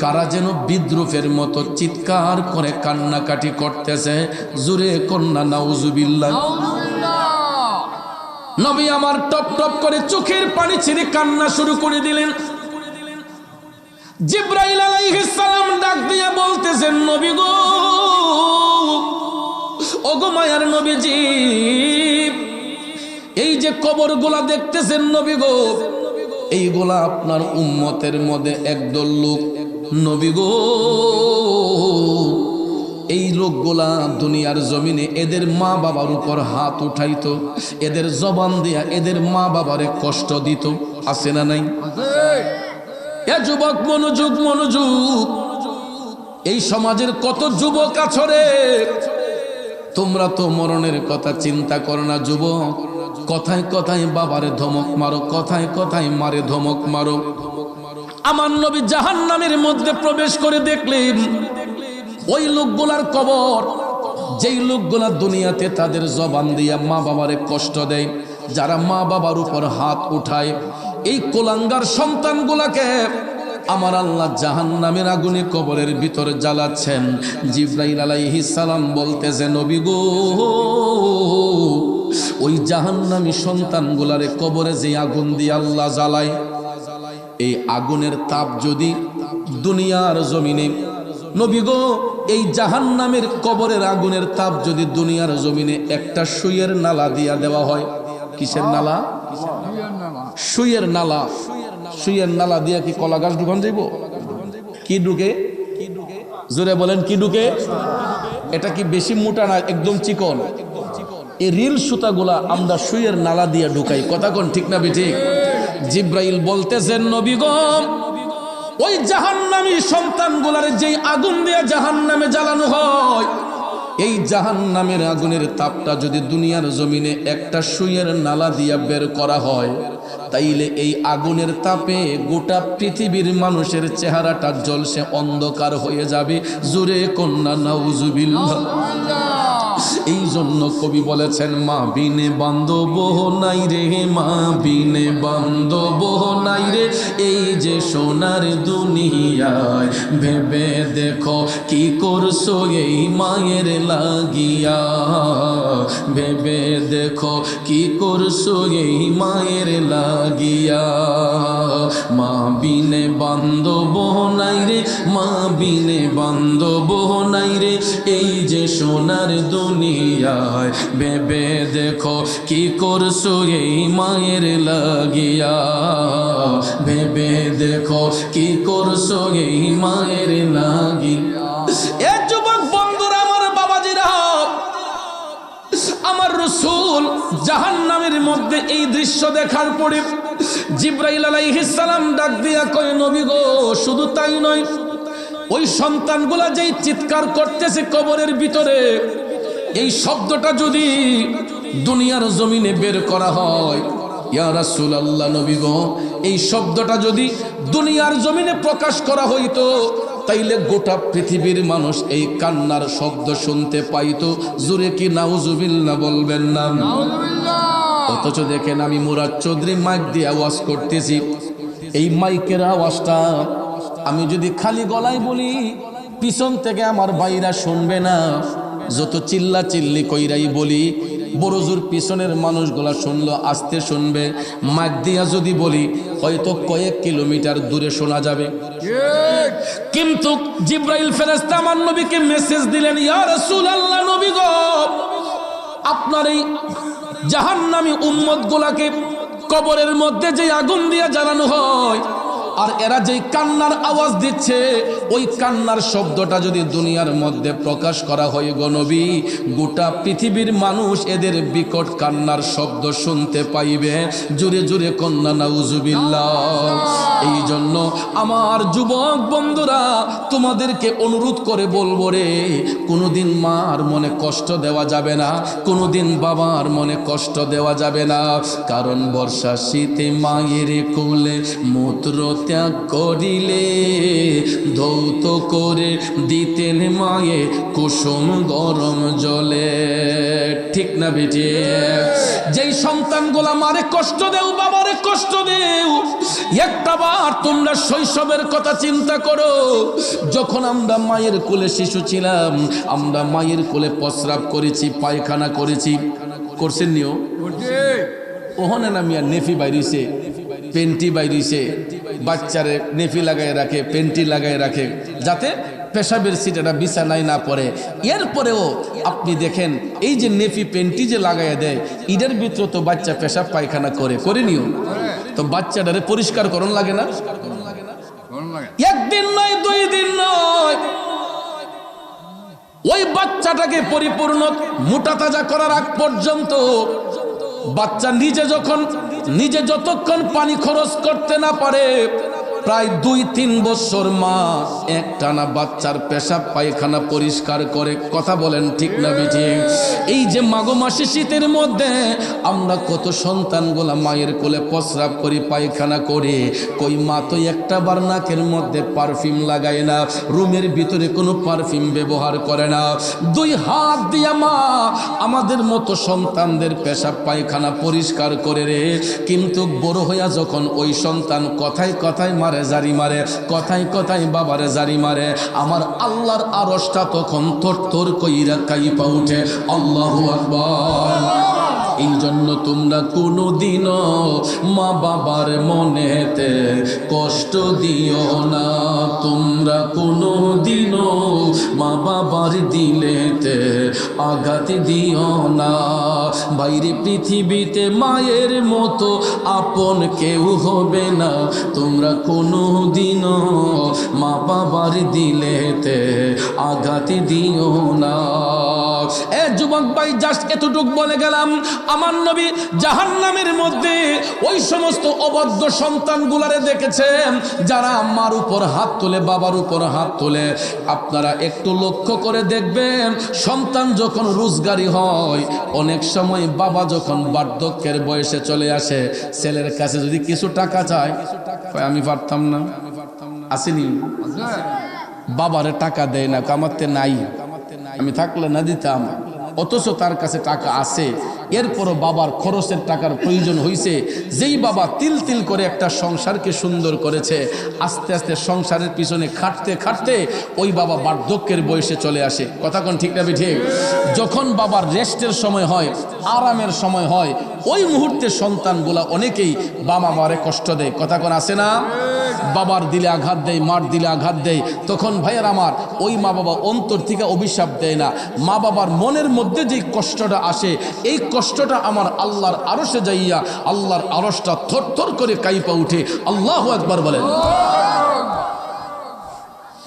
কারা যেন বিদ্রুপের মতো চিৎকার করে কান্নাকাটি করতেছে। জোরে কন্যা নাউজুবিল্লাহ। নবী আমার টপ টপ করে চোখের পানি ছেড়ে কান্না শুরু করে দিলেন। জিবরাইল আলাইহিস সালাম ডাক দিয়ে বলতেছেন, নবী গো, ওগো মায়ার নবীজি, এই যে কবরগুলা দেখতেছেন নবী গো, এইগুলা আপনার উম্মতের মধ্যে একদল লোক। নবী গো, এই লোকগুলা দুনিয়ার জমিনে এদের মা বাবার উপর হাত উঠাইতো, এদের জবান দিয়া এদের মা বাবারে কষ্ট দিত। আছে না নাই? এ যুবক, মনোযোগ, মনোযোগ। এই সমাজের কত যুবক আছো রে, তোমরা তো মরণের কথা চিন্তা করো না। যুবক, কথায় কথায় বাবারে ধমক মারো, কথায় কথায় মারে ধমক মারো। আমার নবী জাহান্নামের মধ্যে প্রবেশ করে দেখলেন ওই লোকগুলার কবর, যেই লোকগুলা দুনিয়াতে তাদের জবান দিয়া মা বাবারে কষ্ট দেয়, যারা মা বাবার উপর হাত উঠায়, এই কোলাঙ্গার সন্তানগুলাকে আমার আল্লাহ জাহান্নামের আগুনে কবরের ভিতরে জ্বালাচ্ছেন। জিবরাইল আলাইহিস সালাম বলতেছে, নবী গো, ওই জাহান্নামী সন্তানগুলারে কবরে যে আগুন দিয়ে আল্লাহ জ্বালায়, এই আগুনের তাপ যদি দুনিয়ার জমিনে, নবী গো, এই জাহান্নামের কবরের আগুনের তাপ যদি দুনিয়ার জমিনে একটা সুইয়ের নালা দিয়া দেওয়া হয়। কিসের নালা? সুইয়ের নালা। সুইয়ের নালা দিয়া কি কলা গাছ ঢুকান যাইব? কি ঢুকে? জোরে বলেন, কি ঢুকে? এটা কি বেশি মোটা না, একদম চিকন? এই রিল সুতাগুলা আমরা সুইয়ের নালা দিয়া ঢুকাই। কথা কোন ঠিক না বেঠিক? জিবরাইল বলতেছেন, নবী গো, ওই জাহান্নামী সন্তানগুলার যেই আগুন দিয়ে জাহান্নামে জ্বালানো হয়, এই জাহান্নামের আগুনের তাপটা যদি দুনিয়ার জমিনে একটা সুইয়ের নালা দিয়া বের করা হয়, তাইলে এই আগুনের তাপে গোটা পৃথিবীর মানুষের চেহারাটা জ্বলসে অন্ধকার হয়ে যাবে। জোরে কন্যা নাউজুবিল্লাহ। এই জন্য কবি বলেছেন, মা বিনে বান্ধব নাই রে, মা বিনে বান্ধব নাই রে, এই যে সোনার দুনিয়ায়। ভেবে দেখো কি করছো এই মায়ের লাগিয়া, ভেবে দেখো কি করছো এই মায়ের লাগিয়া। মা বিনে বান্ধব নাই রে, মা বিনে বান্ধব নাই রে, এই যে সোনার দুনিয়ায়। ভেবে দেখো কি করছো এই মায়ের লাগিয়া, ভেবে দেখো কি করছো এই মায়ের লাগিয়া। এ যুবক বন্ধুরা, আমার বাবাজিরা, আমার রাসূল জাহান্নামের মধ্যে এই দৃশ্য দেখার পরে জিবরাইল আলাইহিস সালাম ডাক দিয়া কয়, নবী গো, শুধু তাই নয়, ওই সন্তানগুলা যেই চিৎকার করতেছে কবরের ভিতরে, এই শব্দটা যদি দুনিয়ার জমিনে বের করা হয়, ইয়া রাসূলুল্লাহ, নবী গো, এই শব্দটা যদি দুনিয়ার জমিনে প্রকাশ করা হইতো, তাইলে গোটা পৃথিবীর মানুষ এই কান্নার শব্দ শুনতে পাইতো। জোরে কি নাউজুবিল্লাহ বলবেন না? অথচ দেখেন, আমি মুরাদ চৌধুরী মাইক দিয়ে আওয়াজ করতেছি, এই মাইকের আওয়াজটা আমি যদি খালি গলায় বলি, পিছন থেকে আমার ভাইরা শুনবে না। যত চিল্লা চিল্লি কইরাই বলি, বড় জোর পিছনের মানুষগুলা শুনলো আস্তে শুনবে। মাইক দিয়া যদি বলি, হয়তো কয়েক কিলোমিটার দূরে শোনা যাবে। কিন্তু জিবরাইল ফেরেশতা আমার নবীকে মেসেজ দিলেন, ইয়া রাসূলুল্লাহ, নবী গো, আপনার এই জাহান্নামী উম্মত গুলাকে কবরের মধ্যে যে আগুন দিয়ে জ্বালানো হয়, আর এরা যেই কান্নার আওয়াজ দিচ্ছে, ওই কান্নার শব্দটা যদি দুনিয়ার মধ্যে প্রকাশ করা হয় গো নবী, গোটা পৃথিবীর মানুষ এদের বিকট কান্নার শব্দ শুনতে পাইবে। জোরে জোরে কন্যা নাউজুবিল্লাহ। এই জন্য আমার যুবক বন্ধুরা, তোমাদেরকে অনুরোধ করে বলবো রে, কোনোদিন মার মনে কষ্ট দেওয়া যাবে না, কোনোদিন বাবার মনে কষ্ট দেওয়া যাবে না। কারণ বর্ষা শীতে মায়ের কোলে মূত্র ত্যাগ করিলে ধৌত করে দিতেন মায়ে কুসুম গরম জলে। ঠিক না বেটি? যেই সন্তানগুলা মারে কষ্ট দেও, বাবারে কষ্ট দেও, একটা বার তোমরা শৈশবের কথা চিন্তা করো। যখন আমরা মায়ের কোলে শিশু ছিলাম, আমরা মায়ের কোলে প্রস্রাব করেছি, পায়খানা করেছি, করছেন নিও? ওখানে না মিয়া নেফি বাইরিছে, পেন্টি বাইরিছে, বাচ্চারে নেফি লাগাই রাখে, পেন্টি লাগাই রাখে, যাতে পেশাবের সিটাটা বিছানায় না পড়ে। এরপরেও আপনি দেখেন, এই যে নেফি পেন্টি যে লাগাই দেয়, ঈদের ভিতরে তো বাচ্চা পেশাব পায়খানা করে নিও, তো বাচ্চাটারে পরিষ্কার করন লাগে না? একদিন নয়, 2 দিন নয়, ওই বাচ্চাটাকে পরিপূর্ণ মোটা তাজা করার আগ পর্যন্ত বাচ্চা নিজে যতক্ষণ পানি খরচ করতে না পারে, প্রায় 2-3 বছর মা একটানা বাচ্চার পেশাব পায়খানা পরিষ্কার করে। কথা বলেন ঠিক না বেটি? এই যে মাঘ মাসে শীতের মধ্যে আমরা কত সন্তানগুলা মায়ের কোলে প্রস্রাব করি, পায়খানা করি, কই মা তো একটা বার নাকের মধ্যে পারফিউম লাগায় না, রুমের ভিতরে কোনো পারফিউম ব্যবহার করে না। 2 হাত দিয়া মা আমাদের মতো সন্তানদের পেশাব পায়খানা পরিষ্কার করে রে। কিন্তু বড় হইয়া যখন ওই সন্তান কথায় কথায় মারে, জারি মারে, কথায় কথায় বাবারে জারি মারে, আমার আল্লাহর আরশটা তখন থরথর কইরা কাইপা উঠে। আল্লাহু আকবার। এই জন্য তোমরা কোনোদিনও মা বাবার মনেতে কষ্ট দিও না, তোমরা কোনোদিনও মা বাবার দিলেতে আঘাত দিও না। বাইরে পৃথিবীতে মায়ের মতো আপন কেউ হবে না, তোমরা কোনোদিনও মা বাবার দিলেতে আঘাত দিও না। এ যুবক ভাই, জাস্ট এতটুক বলে গেলাম, আমার নবী জাহান্নামের মধ্যে ওই সমস্ত অবাধ্য সন্তানগুলারে দেখেছেন যারা মার উপর হাত তোলে, বাবার উপর হাত তোলে। আপনারা একটু লক্ষ্য করে দেখবেন, সন্তান যখন রোজগারি হয়, অনেক সময় বাবা যখন বার্ধক্যের বয়সে চলে আসে, ছেলের কাছে যদি কিছু টাকা চায়, আমি পারতাম না, আসেনি, বাবারে টাকা দেয় না, কামাতে নাই, আমি থাকলে না দিতাম। অথচ তার কাছে টাকা আছে, এরপরও বাবার খরচের টাকার প্রয়োজন হয়েছে। যেই বাবা তিল তিল করে একটা সংসারকে সুন্দর করেছে, আস্তে আস্তে সংসারের পিছনে খাটতে খাটতে ওই বাবা বার্ধক্যের বয়সে চলে আসে। কথা কোন ঠিক না ঠিক? যখন বাবার রেস্টের সময় হয়, আরামের সময় হয়, ওই মুহূর্তে সন্তানগুলা অনেকেই বাবা মারে কষ্ট দেয়। কথা কোন আছে না? বাবার দিলে আঘাত দেয়, মার দিলে আঘাত দেয়। তখন ভাইয়ের আমার, ওই মা বাবা অন্তর থেকে অভিশাপ দেয় না, মা বাবার মনের মধ্যে যে কষ্টটা আসে, এই কষ্টটা আমার আল্লাহর আরশে যাইয়া আল্লাহর আরশটা থরথর করে কাইপা উঠে। আল্লাহু আকবার বলেন।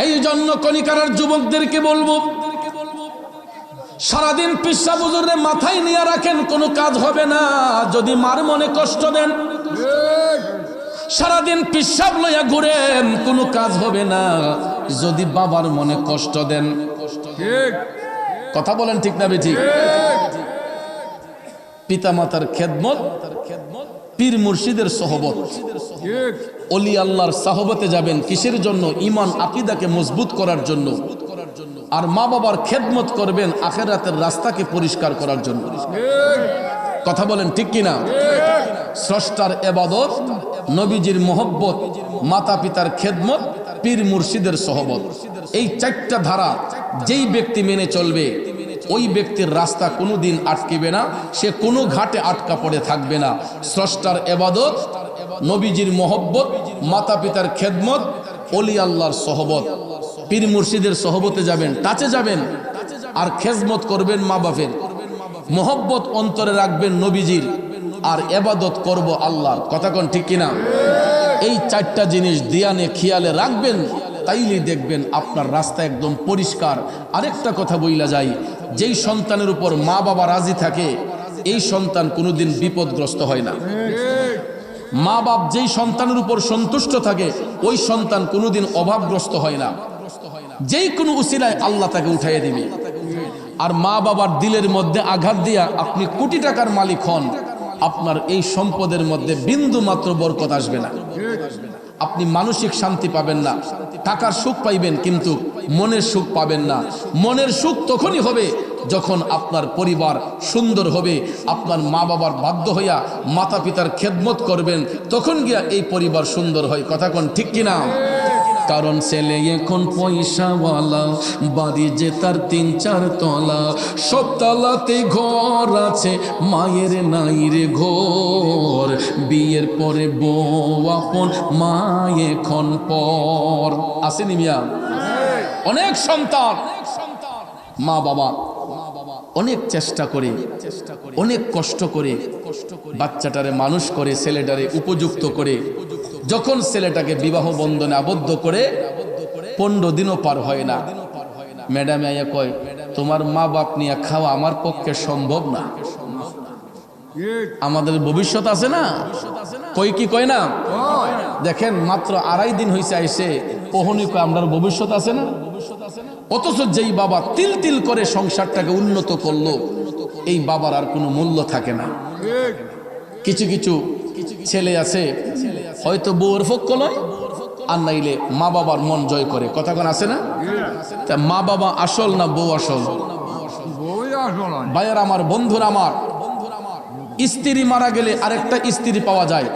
এই জন্য কনিকারার যুবকদেরকে বলবো, সারাদিন পিসা বুজুর্গের মাথায় নিয়ে রাখেন, কোনো কাজ হবে না যদি মার মনে কষ্ট দেন। সারাদিন পিসাব লইয়া ঘুরেন, কোনো কাজ হবে না যদি বাবার মনে কষ্ট দেন। কথা বলেন ঠিক না বেঠিক? পিতা মাতার খেদমত, পীর মুর্শিদের সহবত, ওলি আল্লাহর সাহবতে যাবেন কিসের জন্য? ঈমান আকীদাকে মজবুত করার জন্য। আর মা বাবার খেদমত করবেন আখিরাতের রাস্তাকে পরিষ্কার করার জন্য। কথা বলেন ঠিক কিনা? স্রষ্টার ইবাদত, নবীজির মহব্বত, মাতা পিতার খেদমত, পীর মুর্শিদের সহবত, এই চারটা ধারা যেই ব্যক্তি মেনে চলবে, ওই ব্যক্তির রাস্তা কোনোদিন আটকিবে না, সে কোনো ঘাটে আটকা পড়ে থাকবে না। স্রষ্টার ইবাদত, নবীজির মহব্বত, মাতা পিতার খেদমত, ওলি আল্লাহর সহবত, পীর মুর্শিদের সহবতে যাবেন, টাচে যাবেন, আর খেদমত করবেন মা বাপের, মহব্বত অন্তরে রাখবেন নবীজির, আর ইবাদত করব আল্লাহর। কথা কোন ঠিক কিনা? এই চারটা জিনিস দিয়ানে খেয়ালে রাখবেন, তাইলে দেখবেন আপনার রাস্তা একদম পরিষ্কার। আরেকটা কথা বইলা যাই, যেই সন্তানের উপর মা বাবা রাজি থাকে, এই সন্তান কোনোদিন বিপদগ্রস্ত হয় না। মা বাপ যেই সন্তানের উপর সন্তুষ্ট থাকে, ওই সন্তান কোনোদিন অভাবগ্রস্ত হয় না। যেই কোনো উসিলায় আল্লাহ তাকে উঠাইয়া দিবে। আর মা বাবার দিলের মধ্যে আঘাত দিয়া আপনি কোটি টাকার মালিক হন, আপনার এই সম্পদের মধ্যে বিন্দু মাত্র বরকত আসবে না। আপনি মানসিক শান্তি পাবেন না, টাকার সুখ পাইবেন কিন্তু মনের সুখ পাবেন না। মনের সুখ তখনই হবে যখন আপনার পরিবার সুন্দর হবে, আপনার মা বাবার বাধ্য হইয়া মাতা পিতার খেদমত করবেন, তখন গিয়া এই পরিবার সুন্দর হয়। কথা কোন ঠিক কিনা? কারণ ছেলে এখন পয়সাওয়ালা, বাড়ি যে তার ৩-৪ তলা, সব তলাতে ঘর আছে, মায়ের নাই রে ঘর, বিয়ের পরে বউ আপন, মা এখন পর। আসেনি মিয়া? অনেক সন্তান মা বাবা অনেক চেষ্টা করে, অনেক কষ্ট করে বাচ্চাটারে মানুষ করে, ছেলেটারে উপযুক্ত করে, যখন ছেলেটাকে বিবাহ বন্ধনে আবদ্ধ করে 15 দিনও পার হয় না, ম্যাডাম আইয়া কয়, তোমার মা বাপ নিয়ে খাওয়া আমার পক্ষে সম্ভব না, আমাদের ভবিষ্যৎ আছে না। কই কি কয় না? দেখেন মাত্র 2.5 দিন হয়েছে আইসে, ওহনি কয় আমরার ভবিষ্যৎ আছে না। অথচ যেই বাবা তিল তিল করে সংসারটাকে উন্নত করলো, এই বাবার আর কোনো মূল্য থাকে না। কিছু কিছু ছেলে আছে হয়তো বউর পক্ষ নয়, আর নাইলে মা বাবার মন জয় করে। কথা কোন আছে না? তা মা বাবা আসল না বউ আসল? ভাইয়ের আমার, বন্ধুরা আমার, স্ত্রী মারা গেলে আরেকটা স্ত্রী পাওয়া যায়,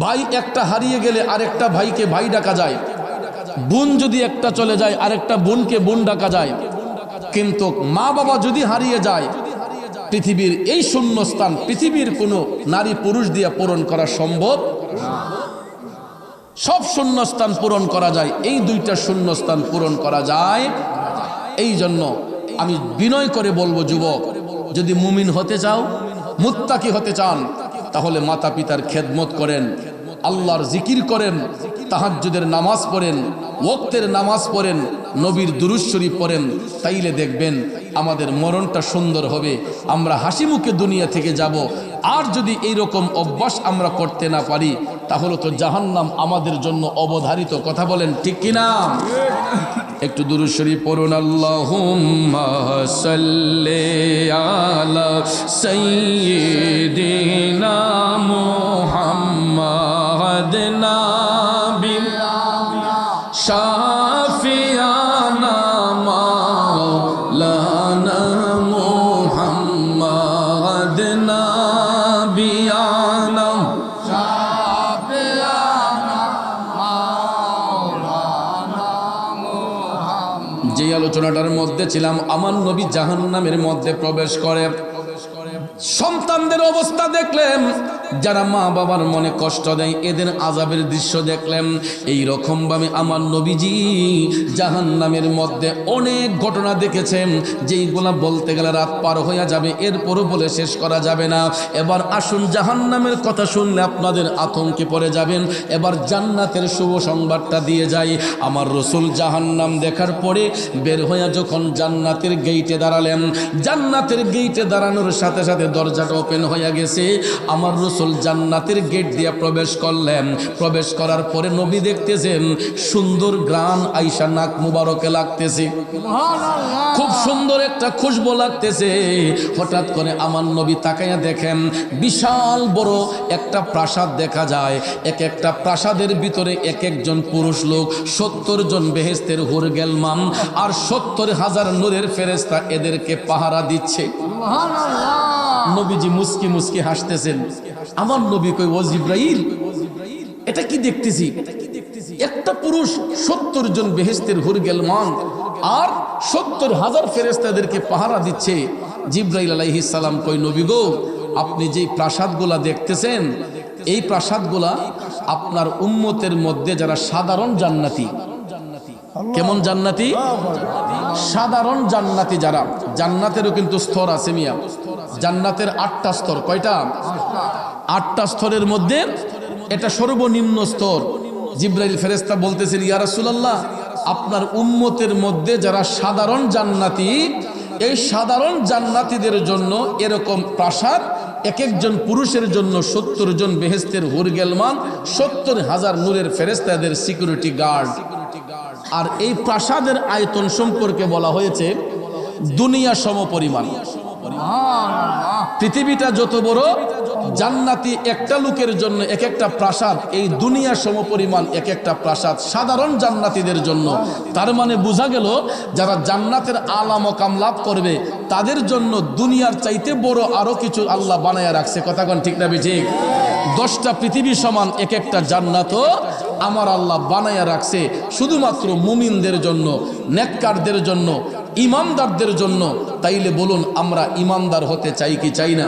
ভাই একটা হারিয়ে গেলে আরেকটা ভাইকে ভাই ডাকা যায়, বোন যদি একটা চলে যায় আরেকটা বোনকে বোন ডাকা যায়। কিন্তু মা বাবা যদি হারিয়ে যায়, পৃথিবীর এই শূন্যস্থান পৃথিবীর কোনো নারী পুরুষ দিয়ে পূরণ করা সম্ভব না। সব শূন্যস্থান পূরণ করা যায়, এই 2টা শূন্যস্থান পূরণ করা যায়। এই জন্য আমি বিনয় করে বলবো, যুবক, যদি মুমিন হতে চাও, মুত্তাকি হতে চান, তাহলে মাতা পিতার খেদমত করেন, আল্লাহর জিকির করেন, তাহাজ্জুদের নামাজ পড়েন, ওয়াক্তের নামাজ পড়েন, নবীর দুরূদ শরীফ পড়েন, তাইলে দেখবেন আমাদের মরণটা সুন্দর হবে, আমরা হাসি মুখে দুনিয়া থেকে যাব। আর যদি এই রকম অভ্যাস আমরা করতে না পারি তাহলে তো জাহান্নাম আমাদের জন্য অবধারিত। কথা বলেন ঠিক কিনা? একটু দুরূদ শরীফ পড়ুন। আল্লাহুম্মা সাল্লি আলা সাইয়্যিদিনা মুহাম্মাদ নাবিয়্যিনা শাফিয়ানা মাওলানা মুহাম্মাদ নাবিয়ানা যে আলোচনাটার মধ্যে ছিলাম, আমার নবী জাহান্নামের মধ্যে প্রবেশ করে। সন্তানদের অবস্থা দেখলেন, যারা মা বাবার মনে কষ্ট দেয়, এদের আযাবের দৃশ্য দেখলেন। এই রকম ভাবে আমার নবীজি জাহান্নামের মধ্যে অনেক ঘটনা দেখেছেন, যেইগুলা বলতে গেলে রাত পার হয়ে যাবে, এরপরও বলে শেষ করা যাবে না। এবার আসুন, জাহান্নামের কথা শুনলে আপনাদের আতঙ্কে পড়ে যাবেন। এবার জান্নাতের শুভ সংবাদটা দিয়ে যাই। আমার রাসূল জাহান্নাম দেখার পরে বের হয়ে যখন জান্নাতের গেইটে দাঁড়ালেন, জান্নাতের গেইটে দাঁড়ানোর সাথে সাথে দরজাটা ওপেন হয়ে গেছে। আমার রাসূল জান্নাতের গেট দিয়ে প্রবেশ করলেন। প্রবেশ করার পরে নবী দেখতেছেন সুন্দর গ্রান আইসা নাক মুবারকে লাগতেছে, খুব সুন্দর একটা খুশবু লাগতেছে। হঠাৎ করে আমার নবী তাকাইয়া দেখেন বিশাল বড় একটা প্রাসাদ দেখা যায়। এক একটা প্রাসাদের ভিতরে এক একজন পুরুষ লোক, 70 জন বেহেশতের হুর গেলমান আর 70,000 নূরের ফেরেশতা এদেরকে পাহারা দিচ্ছে। নবীজি মুস্কি মুস্কি হাসতেছেন। আমার নবী কই, ও জিব্রাইল, এটা কি দেখতেছি? একটা পুরুষ 70 জন বেহেশতের হুর গেলমান আর 70,000 ফেরেশতাদেরকে পাহারা দিচ্ছে। জিব্রাইল আলাইহিস সালাম কই, নবী গো, আপনি যেই প্রাসাদগুলা দেখতেছেন, এই প্রাসাদগুলা আপনার উম্মতের মধ্যে যারা সাধারণ জান্নাতি। কেমন জান্নাতি? সাধারণ জান্নাতি যারা। জান্নাতেরও কিন্তু স্তর আছে মিয়া। জান্নাতের 8টা স্তর। কয়টা? 8টা স্তরের মধ্যে এটা সর্বনিম্ন স্তর। জিব্রাইল ফেরেশতা বলতেছেন, ইয়া রাসূলুল্লাহ, আপনার উম্মতের মধ্যে যারা সাধারণ জান্নাতি, এই সাধারণ জান্নাতীদের জন্য এরকম প্রাসাদ, এক একজন পুরুষের জন্য 70 জন বেহেশতের হুর গেলমান, 70,000 নূরের ফেরেশতাদের সিকিউরিটি গার্ড। আর এই প্রাসাদের আয়তন সম্পর্কে বলা হয়েছে দুনিয়া সমপরিমাণ। পৃথিবীটা যত বড়, জান্নাতি একটা লোকের জন্য এক একটা প্রাসাদ এই দুনিয়া সমপরিমাণ এক একটা প্রাসাদ সাধারণ জান্নাতীদের জন্য। তার মানে বোঝা গেল যারা জান্নাতের আলা মাকাম লাভ করবে তাদের জন্য দুনিয়ার চাইতে বড় আরো কিছু আল্লাহ বানায়া রাখছে। কথা কোন ঠিক না ঠিক? 10টা পৃথিবী সমান এক একটা জান্নাতও আমার আল্লাহ বানায়া রাখছে শুধুমাত্র মুমিনদের জন্য, নেককারদের জন্য, ইমানদারদের জন্য। তাইলে বলুন, আমরা ইমানদার হতে চাই কি চাই না?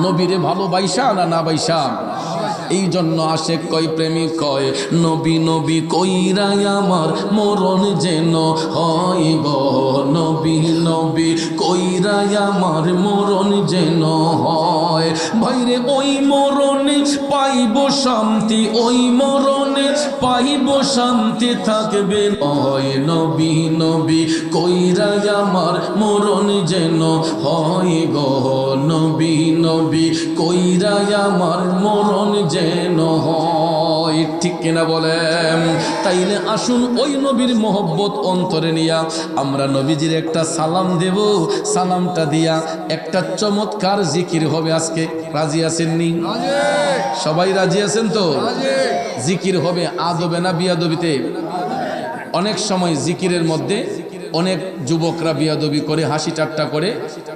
নবীরে ভালোবাসা না বাইসা? এই জন্য আশেক কয়, প্রেমিক কয়, নবী নবী কইরা আমার মরণ যেন হয় গো, নবী নবী কইরা আমার মরণ যেন হয়। ভাইরে ওই মরণে পাইব শান্তি, ওই মরণে পাইব শান্তি থাকবে ওই নবী নবী কইরা আমার মরণ যেন হয় গো, নবী নবী কইরা আমার মরণ যেন হয়। ঠিক কিনা বলেন? তাইলে আসুন ওই নবীর মোহব্বত অন্তরে নিয়া আমরা নবীজির একটা সালাম দেব। সালামটা দিয়া একটা চমৎকার জিকির হবে আজকে। রাজি আছেননি? সবাই রাজি আছেন তো? জিকির হবে আদবে না বিয়াদবিতে? অনেক সময় জিকিরের মধ্যে অনেক যুবকরা বিয়াদবি করে, হাসি ঠাট্টা করে,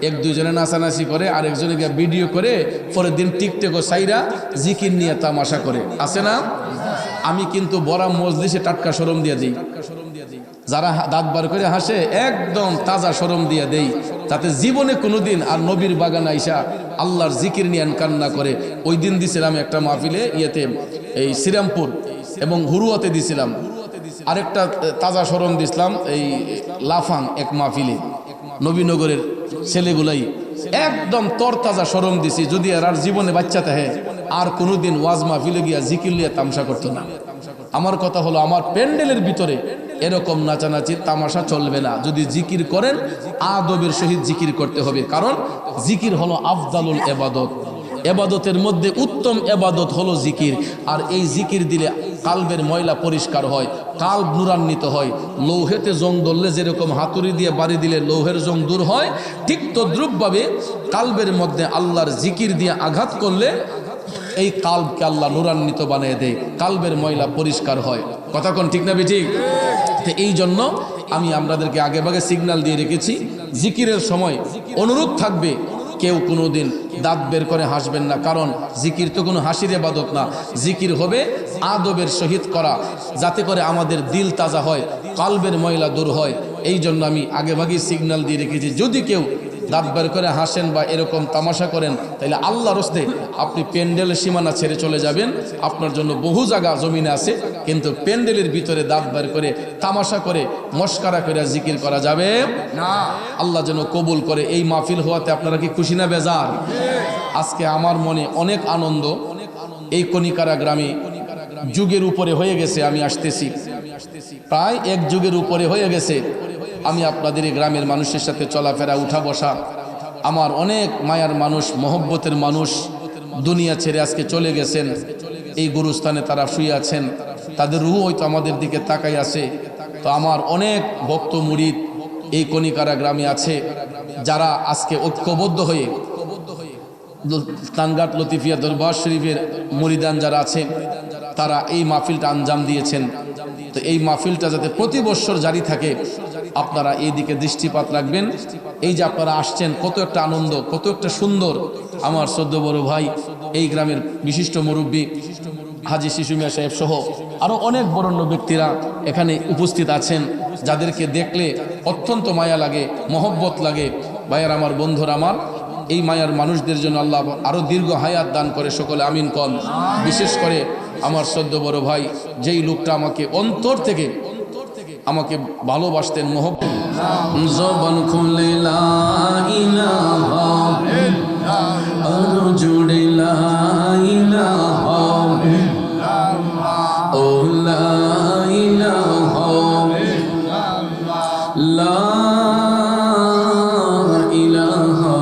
এক দুজনে নাচানাচি করে, আরেকজনে গিয়ে ভিডিও করে, পরের দিন টিকটক সাইরা জিকির নিয়ে তামাশা করে। আছে না? আমি কিন্তু বড় মজলিসে টাটকা শরম দিয়ে দিই। যারা দাঁত বার করে হাসে একদম তাজা শরম দিয়ে দেই, যাতে জীবনে কোনোদিন আর নবীর বাগান আইসা আল্লাহর জিকির নিয়ে কান্না করে। ওই দিন দিছিলাম একটা মাহফিলে, ইয়েতে এই শ্রীরামপুর এবং হুরুয়াতে দিছিলাম। আরেকটা তাজা শরম দিছিলাম এই লাফাং এক মাহফিলে, নবীনগরের ছেলেগুলাই একদম তরতাজা শরম দিছি। যদি আর জীবনে বাচ্চা থাকে আর কোনোদিন ওয়াজ মাহফিলে গিয়া জিকির লিয়া তামসা করতো না। আমার কথা হলো আমার প্যান্ডেলের ভিতরে এরকম নাচানাচি তামাশা চলবে না। যদি জিকির করেন আদবের সহিত জিকির করতে হবে, কারণ জিকির হলো আফদালুল ইবাদত। এবাদতের মধ্যে উত্তম এবাদত হলো জিকির। আর এই জিকির দিলে কালবের ময়লা পরিষ্কার হয়, কালব নূরান্বিত হয়। লৌহেতে জং ধরলে যেরকম হাতুড়ি দিয়ে বাড়ি দিলে লৌহের জং দূর হয়, ঠিক তদ্রূপভাবে কালবের মধ্যে আল্লাহর জিকির দিয়ে আঘাত করলে এই কালবকে আল্লাহ নূরান্বিত বানিয়ে দেয়, কালবের ময়লা পরিষ্কার হয়। কথা কোন ঠিক না বেঠিক? তো এই জন্য আমি আপনাদেরকে আগে ভাগে সিগন্যাল দিয়ে রেখেছি, জিকিরের সময় অনুরোধ থাকবে কেউ কোনোদিন দাঁত বের করে হাসবেন না, কারণ জিকির তো কোনো হাসির ইবাদত না। জিকির হবে আদবের সহিত করা, যাতে করে আমাদের দিল তাজা হয়, কালবের ময়লা দূর হয়। এই জন্য আমি আগে ভাগেই সিগন্যাল দিয়ে রেখেছি, যদি কেউ দাঁত বের করে হাসেন বা এরকম তামাশা করেন, তাহলে আল্লাহর হস্তে আপনি প্যান্ডেলের সীমানা ছেড়ে চলে যাবেন। আপনার জন্য বহু জায়গা জমিনে আছে, কিন্তু প্যান্ডেলের ভিতরে দাঁত বের করে তামাশা করে মস্কারা করে জিকির করা যাবে না। আল্লাহ যেন কবুল করে। এই মাহফিল হওয়াতে আপনারা কি খুশি না বেজার? আজকে আমার মনে অনেক আনন্দ। এই কনিকারা গ্রামে যুগের উপরে হয়ে গেছে, আমি আসতেছি প্রায় এক যুগের উপরে হয়ে গেছে। আমি আপনাদের এই গ্রামের মানুষের সাথে চলাফেরা, উঠা বসা, আমার অনেক মায়ার মানুষ, মহব্বতের মানুষ দুনিয়া ছেড়ে আজকে চলে গেছেন। এই গুরুস্থানে তারা শুয়ে আছেন, তাদের রূহ হয়তো আমাদের দিকে তাকাই আছে। তো আমার অনেক ভক্ত মুরিদ এই কনিকারা গ্রামে আছে, যারা আজকে ঐক্যবদ্ধ হয়ে তানঘাট লতিফিয়া দরবার শরীফের মুরিদান যারা আছে, তারা এই মাহফিলটা আঞ্জাম দিয়েছেন। তো এই মাহফিলটা যাতে প্রতি বছর জারি থাকে, আপনারা এই দিকে দৃষ্টিপাত রাখবেন। এই যে আপনারা আসছেন, কত একটা আনন্দ, কত একটা সুন্দর। আমার সদ্য বড় ভাই, এই গ্রামের বিশিষ্ট মুরব্বী হাজী শিশু মিয়া সাহেব সহ আরও অনেক বরেণ্য ব্যক্তিরা এখানে উপস্থিত আছেন, যাদেরকে দেখলে অত্যন্ত মায়া লাগে, মহব্বত লাগে। ভাইয়ার আমার, বন্ধুরা আমার, এই মায়ার মানুষদের জন্য আল্লাহ আরও দীর্ঘ হায়াত দান করে, সকলে আমিন কন। বিশেষ করে আমার সদ্য বড় ভাই, যেই লোকটা আমাকে অন্তর থেকে আমাকে ভালোবাসতেন, মহব্বত জবান খুলে লা ইলাহা ইল্লাল্লাহ, আর জুড়ে লা ইলাহা ইল্লাল্লাহ, ও লা ইলাহা ইল্লাল্লাহ, লা ইলাহা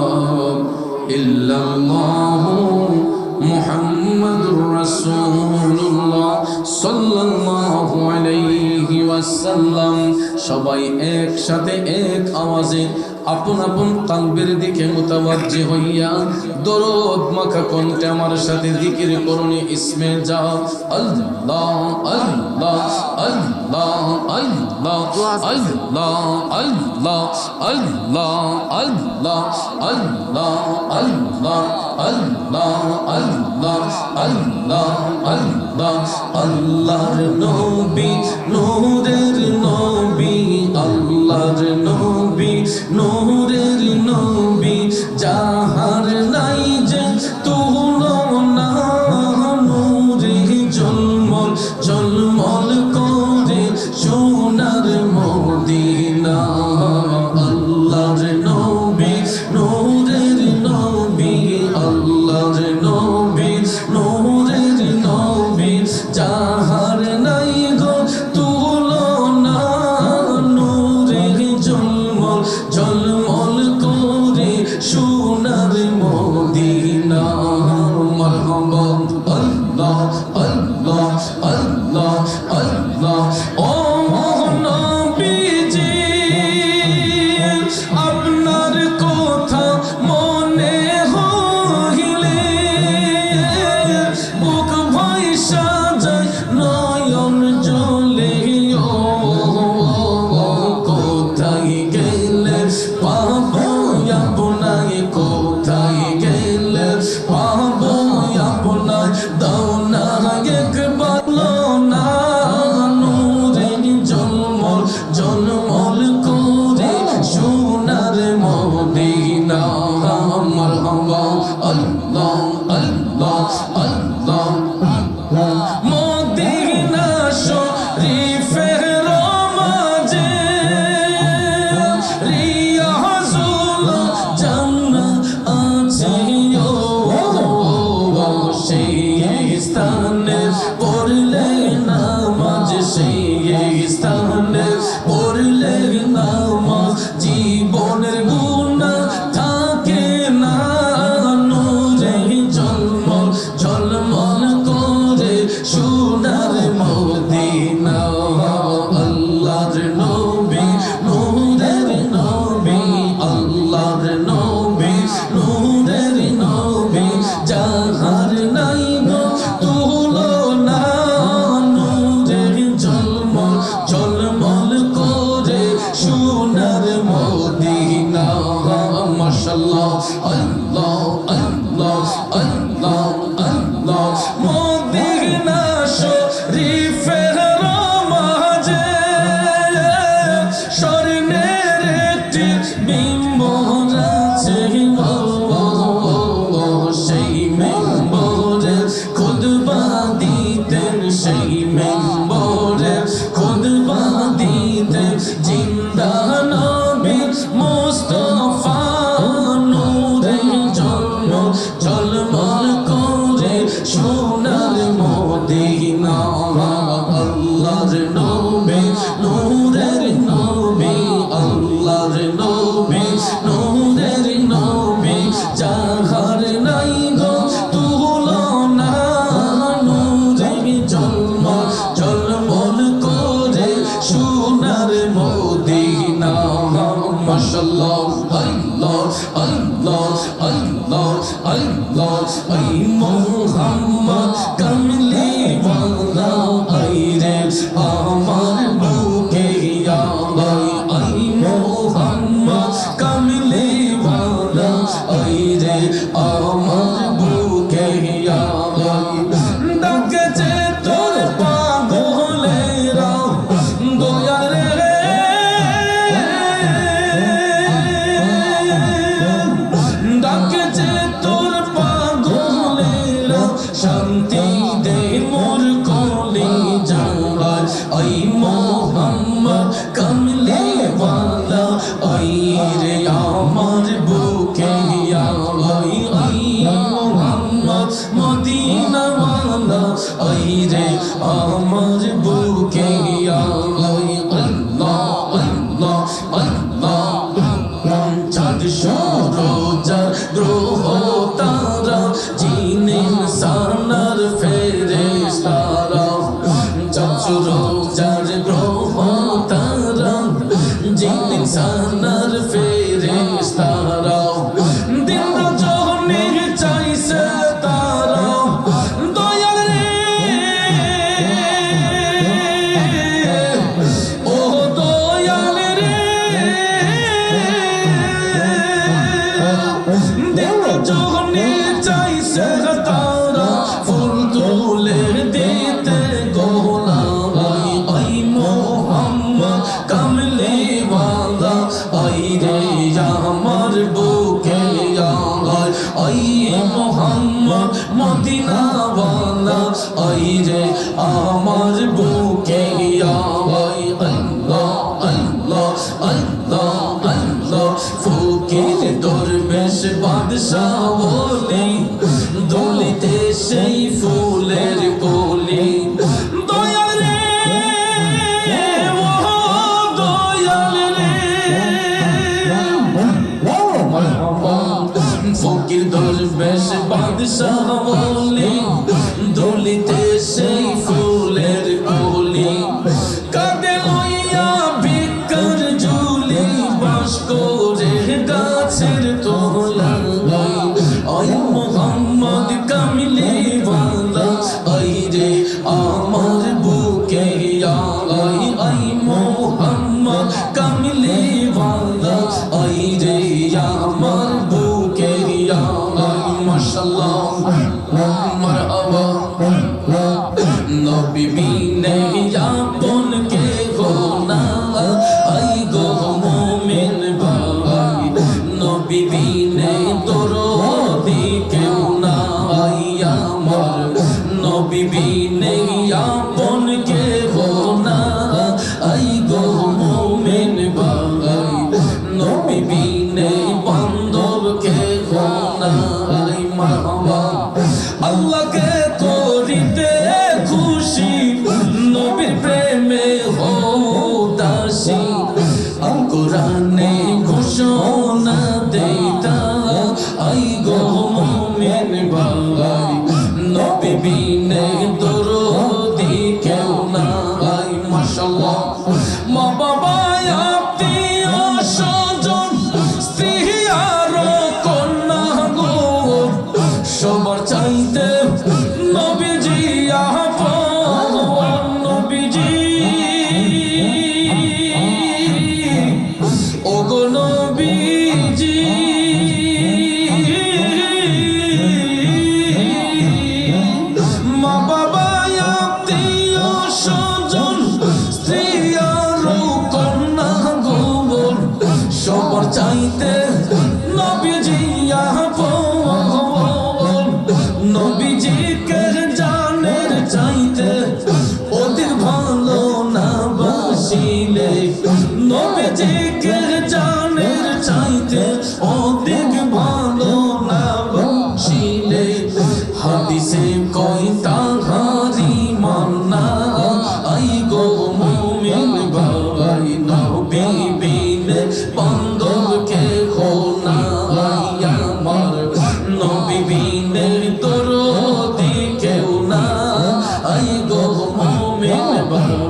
ইল্লাল্লাহ, মুহাম্মাদুর রাসূলুল্লাহ সাল্লাল্লাহু আলাইহি ওয়াসাল্লাম। সবাই একসাথে এক আওয়াজে আপন আপন কালবের দিকে মুতাওয়াজ্জি হইয়া দরুদ মাখা কণ্ঠে আমার সাথে জিকির করুন ইসমে যাও আল্লাহ আল্লাহ আল্লাহ আল্লাহ আল্লাহ আল্লাহ আল্লাহ আল্লাহ আল্লাহ আল্লাহ আল্লাহ আল্লাহ আল্লাহ আল্লাহ। আল্লাহর নবী, নূরের নবী, আল্লাহর নবী, নূরের নবী, যাহার নাই যে তুলনা, নূরে ঝলমল ঝলমল করে সোনার মদিনা। আল্লাহর নবী, নূরের নবী, আল্লাহর নবী, নূরের নবী, যাহার নাই গো তুলনা। আল্লাহর নবী নূরের নবী আল্লাহর নবী নূরের নবী যাহার নাই গো তুলনা নূরের জন্ম জলমল করে সোনার মদিনা মাশাআল্লাহ আল্লাহ আল্লাহ আল্লাহ আল্লাহ আই মুহাম্মদ কামলি ওয়ালা আই রে আমার বুকে আই আই মুহাম্মদ কামলি ওয়ালা আই রে আমার বুকে আই ডাকেছে তোর পাগলেরা দয়া রে ডাকেছে তোর পাগলেরা শান্তি দে মোর কলি জাহাজ আই মোহাম্মদ কামলি ওয়ালা আই রে আমার বুকে আই আই মোহাম্মদ মদিনা ওয়ালা আই রে আমার বুকে আই আল্লাহ আল্লাহ আল্লাহ চাঁদ সূরজ গ্রহ তারা জিন ইনসানের ফেরেশতারা চাঁদ সূরজ গ্রহ তারা জিন ইনসানের ফেরেশতারা দিন রজনী চাইছে তারা দয়াল রে ও দয়াল রে দিন রজনী চাইছে তারা ফুল তুলে দিতে গোলাই আই মোহাম্মদ কামলি ওয়ালা আই রে আমার বুকে আই আই মোহাম্মদ মদিনা ওয়ালা আই রে আমার বুকে আই আল্লাহ আল্লাহ আল্লাহ আল্লাহ ফকির দরবেশ বাদশাহ বলি দলিতে সেই ফুলের কলি দয়াল রে ও দয়াল রে ফকির দরবেশ বাদশাহ বলি দলিতে সেই ফুলের কলি কাঁদে লইয়া ভিক্ষার ঝুলি বাস করে গাছের তলায় আই মোহাম্মদ কামলি ওয়ালা আই রে আমার বুকে আই আই মোহাম্মদ কামলি ওয়ালা আই রে আমার বুকে আই মাশাআল্লাহ মারহাবা নবী বিনে আপন কে গো না আই গো মুমিন ভাই নবী বিনে দরদি কেউ নাই আমার নবী বিনে আপন কে গো না আই গো মুমিন ভাই নবী বিনে বান্ধব কে গো নাই মারহাবা আল্লাহকে করিতে খুশি নবীর প্রেমে হও দাসী আল কোরআনে ঘোষণা দেতা আই গো মুমিন ভাই নবী বিনে দরদি কেউ নাই মাশাআল্লাহ মা বাবা আত্মীয় স্বজন স্ত্রী আর কন্যা গো সবার চাইতে নবীজি আপন নবীজি ওগো নবীজি মা বাবা আত্মীয় স্বজন স্ত্রী আর কন্যা গো সবার চাইতে নবীজি আপন নবীজিকে জানের চাইতে ওদের ভালো না বাসিলে নবীজিকে জানের চাইতে ওদের ভালো না বাসিলে হাদিসে কয় তাহারি মান্না আই গো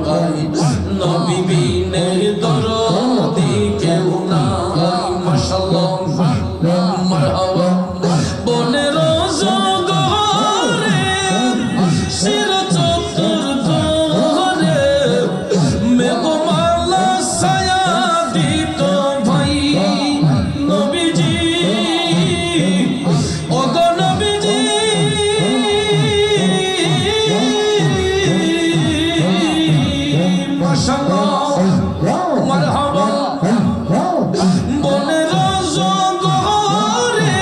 ভাই নবী বিনে দরদি কেউ নাই মাশাআল্লাহ মারহাবা বনের জগরে শির চতুর ধরে মেঘমালা ছায়া দিত ভাই নবীজি ওগো নবীজি মাশাআল্লাহ মারহাবা বনের জগরে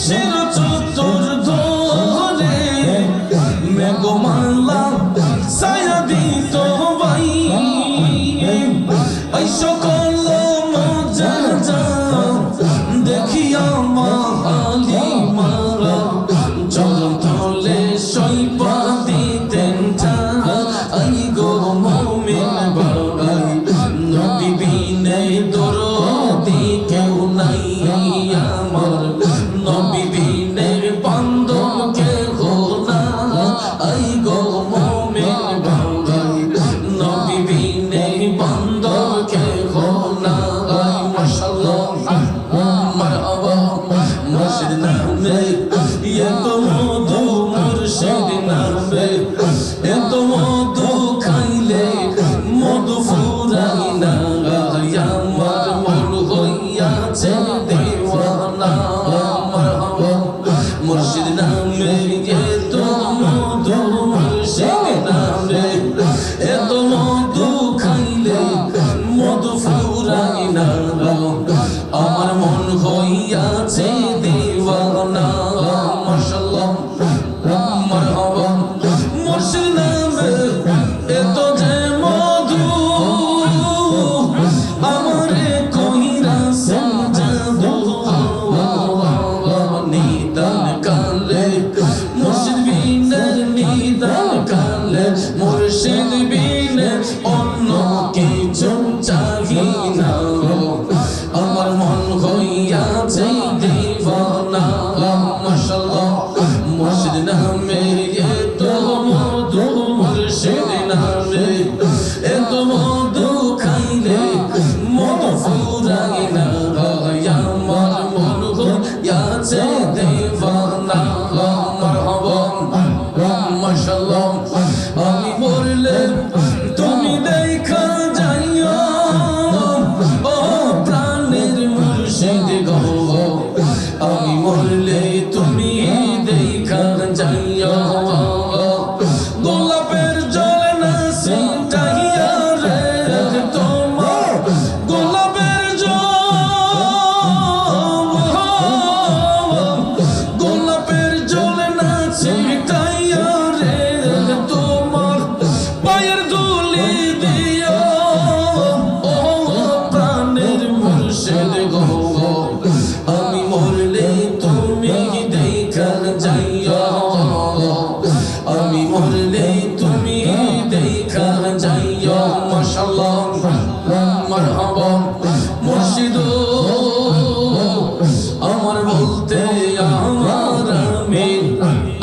শির চতুর ধরে মেঘমালা ছায়া দিত ভাই ওই সকল মুজাজা দেখিয়া মাহালি মারা চরণ তলে সইপা দিতেন আই গো মুমিন ভাই নবী বিনে দরদি কেউ নাই আমার নবী বিনে বান্ধব কেহ না আই গো মুমিন ভাই নবী বিনে বান্ধব কেহ না মাশাআল্লাহ মারহাবা মুর্শিদ নামে এত মধু মুর্শিদ নামে এত মধু খাইলে মধু ফুরাই না আমার মন হইয়াছে দেওয়ানা মারহাবা মুর্শিদ নামে এত মধু মুর্শিদ নামে এত মধু খাইলে মধু ফুরাই না আমার মন হইয়াছে দেওয়ানা মাশাআল্লাহ মারহাবা মুর্শিদ নামে এত যে মধু আমারে কইরাছে জাদু নিদান কালে মুর্শিদ বিনে নিদান কালে মুর্শিদ বিনে অন্য কিছু চাহি না আমার মন হইয়াছে দিওয়ানা মাশাআল্লাহ মুর্শিদ নামে এত মধু মুর্শিদ নামে এত মধু খাইলে মধু ফুরাই না আমার মন হইয়াছে দিওয়ানা মারহাবা মাশাআল্লাহ আমি বললে তুমি দেখা যাইও ও প্রাণের মুর্শিদ গো আমি বললে তুমি দেখা যাইও গোলাপের জল না সিটাইয়া রে তোমার গোলাপের গোলাপের জল না সিটাইয়া রে তোমার পায়ের ধুলি দিও ও প্রাণের মুর্শিদ গো আমি মরলে তুমি দেখা যাইও আমি মরলে তুমি দেখা যাইও মাশাআল্লাহ মারহাবা মুর্শিদ আমার বলতে আমার আমিন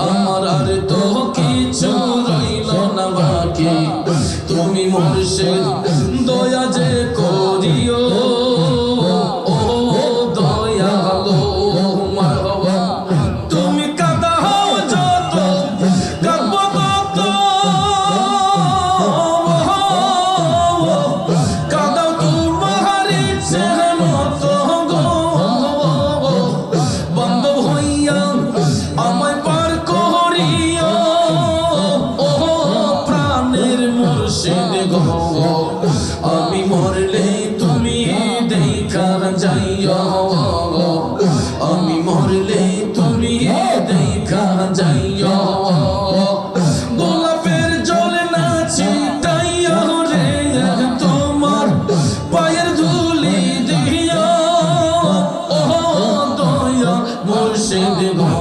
আমার আর তো কিছু রইল না বাকি তুমি মুর্শিদ দয়া যে করিও ও দয়ালো মারহাবা তুমি কাঁদাও যত কাঁদব তত কাঁদাও তোমার ইচ্ছে মতো গো বান্ধব হইয়া আমায় পার করিও ও প্রাণের মুর্শিদ গো আমি মরলে তুমি দেখা যাইও আমি মরলে তুমি দেখা যাইও গোলাপের জল না ছিটাইও রে তোমার পায়ের ধুলি দিও ও দয়া মুর্শিদ গো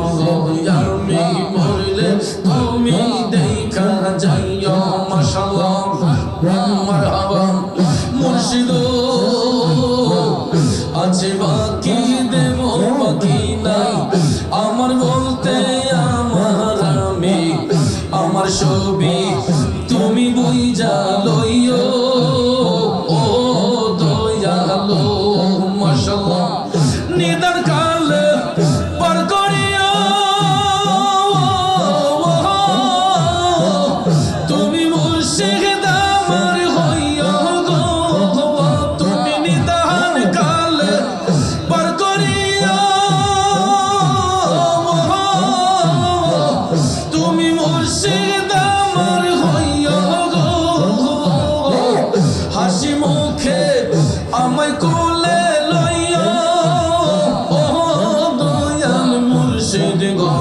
আমি মরলে তুমি দেখা যাইও মাশাআল্লাহ মারহাবা মুর্শিদ আছে বাকি দেব বাকি নাই আমার বলতে আমার আমি আমার ছবি তুমি বুঝা লইও ও দয়ালো মাশাআল্লাহ নিদান কালে পার করিও তুমি মুর্শিদ আমার হইও গো তুমি নিদান কালে পার করিও তুমি মুর্শিদ আমার হইও গো হাসি মুখে আমায় কোলে লইও ও দয়াল মুর্শিদ গো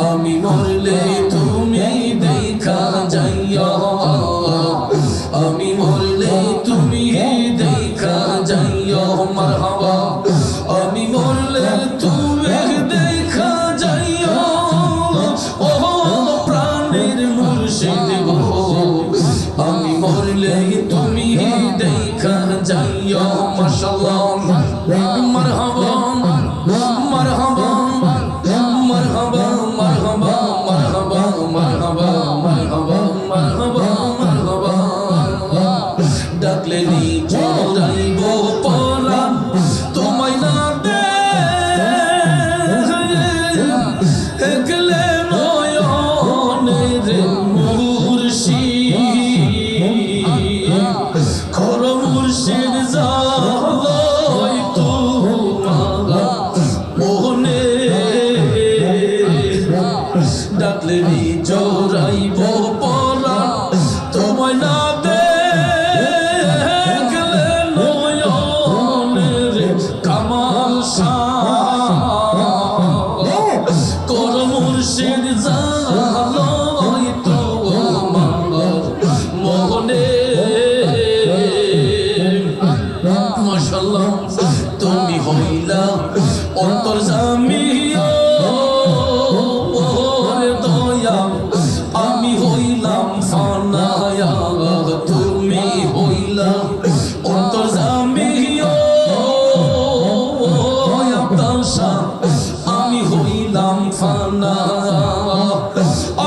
আমি মরলে তুমি দেখা যাইও আমি মরলে তুমি দেখা যাইও মারহাবা আমি মরলে তুমি দেখা যাইও ও প্রাণের মুর্শিদ গো আমি মরলে তুমি দেখা যাইও মাশাআল্লাহ মারহাবা মারহাবা মারহাবা মারহাবা মারহাবা মারহাবা মারহাবা মারহাবা মারহাবা ডাকলে নি চড়াইব পরাণ তোমায় না দে একলে নয়নের মুর্শিদ খর মুর্শিদ যাই তোমার মোহনে ডাকলে নি চড়াইব পরাণ তোমায় না দে একলে নয়নের কামাল শাহ কর মুর্শিদ জালাই তোমার মোহনে মাশাআল্লাহ তুমি হইলা অন্তর্যামী ওরে দয়া আমি হইলাম ফানায়া তুমি হইলা অন্তর্যামী আতাশা আমি হইলাম ফানা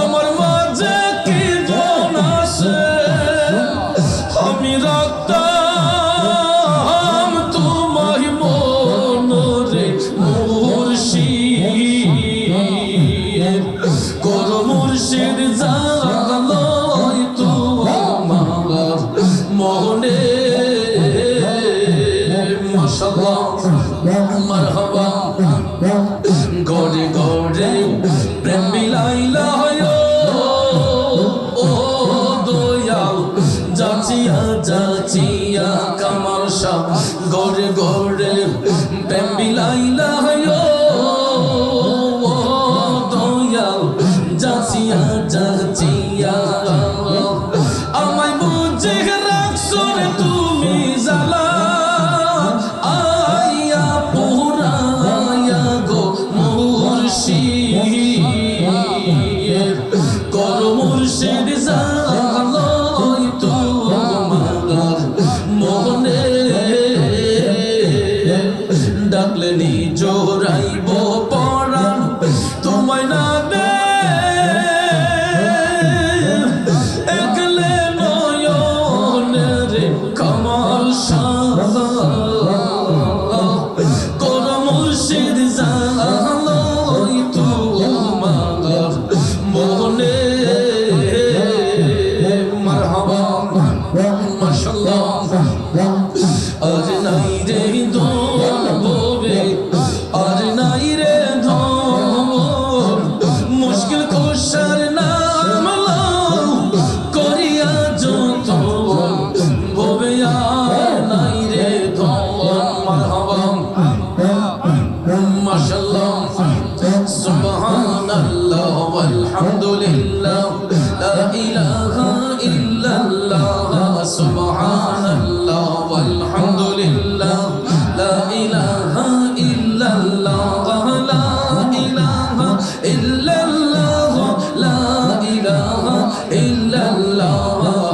আমার মাঝে কি জন আছে আমি রাখতাম তোমায় মনরে মুর্শিদ কর মুর্শিদ জাগালয় তোমার মনে মাশাআল্লাহ মারহাবা গড়ে গড়ে প্রেম বিলাইলা ও দয়াল যাচিয়া যাচিয়া কামাল শাহ গড়ে গড়ে প্রেম বিলাইলা ও দয়াল যাচিয়া যাচিয়া আমায় বুঝে রাখছো রে তুমি জালা আইয়া পুরায়া গো মুর্শিদ কর মুর্শিদ জালাই তোমার মনে ডাকলে নি জোরাইব পরাণ তোমায় না দে একলে নয়নের কামাল শাহ কর মুর্শিদ জালাই তোমার মনে মারহাবা মাশাআল্লাহ আজ নাই রে দোবে আজ নাই রে ধোব মুশকিল কুশার নাম লাও করিয়া যত ভবে আর নাই রে ধোব মারহাবা মাশাআল্লাহ সুবহানাল্লাহ ওয়ালহামদুলিল্লাহ লা ইলাহা ইল্লাল্লাহ সুবহানাল্লাহ ওয়ালহামদুলিল্লাহ লা ইলাহা ইল্লাল্লাহ লা ইলাহা ইল্লাল্লাহ লা ইলাহা ইল্লাল্লাহ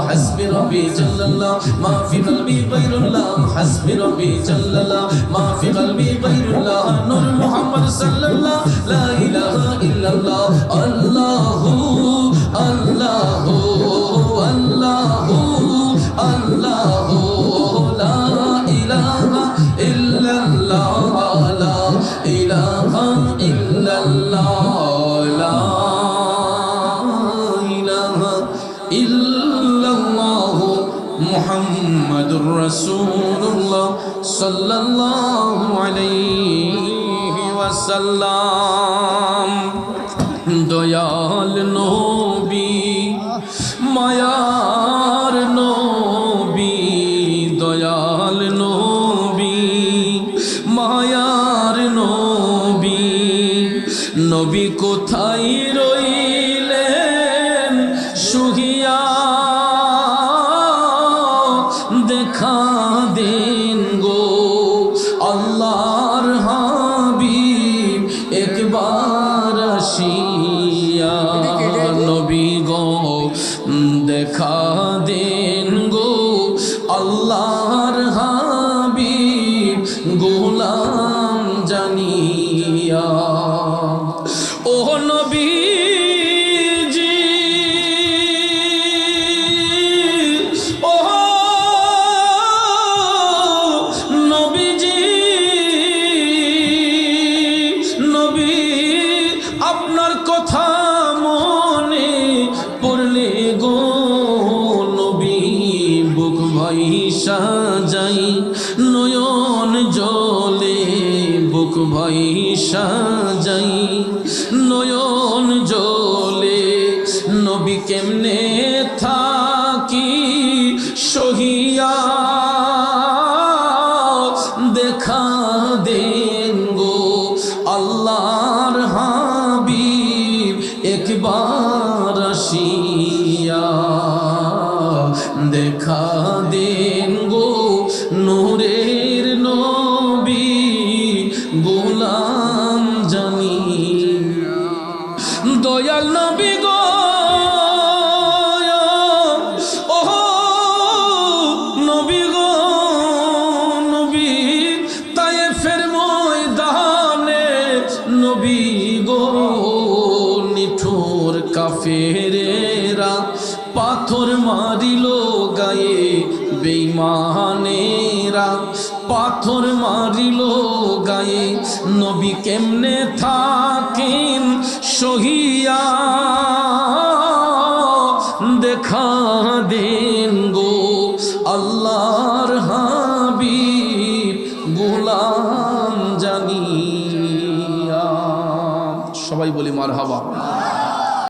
হাসবি রব্বি জাল্লাল্লাহ মা ফি কলবি গায়রুল্লাহ হাসবি রব্বি জাল্লাল্লাহ মা ফি কলবি গায়রুল্লাহ নূর মুহাম্মদ সাল্লাল্লাহ লা ইলাহা ইল্লাল্লাহ আল্লাহু আল্লাহ আল্লাহ আল্লাহ লা ইলাহা ইল্লাল্লাহ লা ইলাহা ইল্লাল্লাহ লা ইলাহা ইল্লাল্লাহ মুহাম্মাদুর রাসূলুল্লাহ সাল্লাল্লাহু আলাইহি ওয়াসাল্লাম। দয়াল নবী মায়ার নবী, দয়াল নবী মায়ার নবী, নবী কোথায় রইলেন শুহিয়া, দেখা দেন গো আল্লাহর হাবিব একবার আসিয়া। নবী গো দেখা দেন গো আল্লাহর হাবিব গোলাম জানিয়া। ও নবীজি ও নবীজি, নবী আপনার কথা মনে পড়লে গো নবী বুক ভাইসা যাই নয়ন জলে, বুক ভাইসা যাই নয়ন জলে। নবী কেমনে থাকি সহিয়া, দেখা দেন গো আল্লাহর হাবিব একবার আসিয়া, দেখা দেন গো নূরের নবী গোলাম জানিয়া। দয়াল নবী গো ও নবী গো নবী, তায়েফের ময়দানে নবী গো নিঠুর কাফেরেরা পাথর মারিল গায়ে, বেঈমানেরা পাথর মারিল গায়ে। নবী কেমনে থাকেন সহিয়া, দেখা দেন গো আল্লাহর হাবিব গোলাম জানিয়া। সবাই বলি মারহাবা।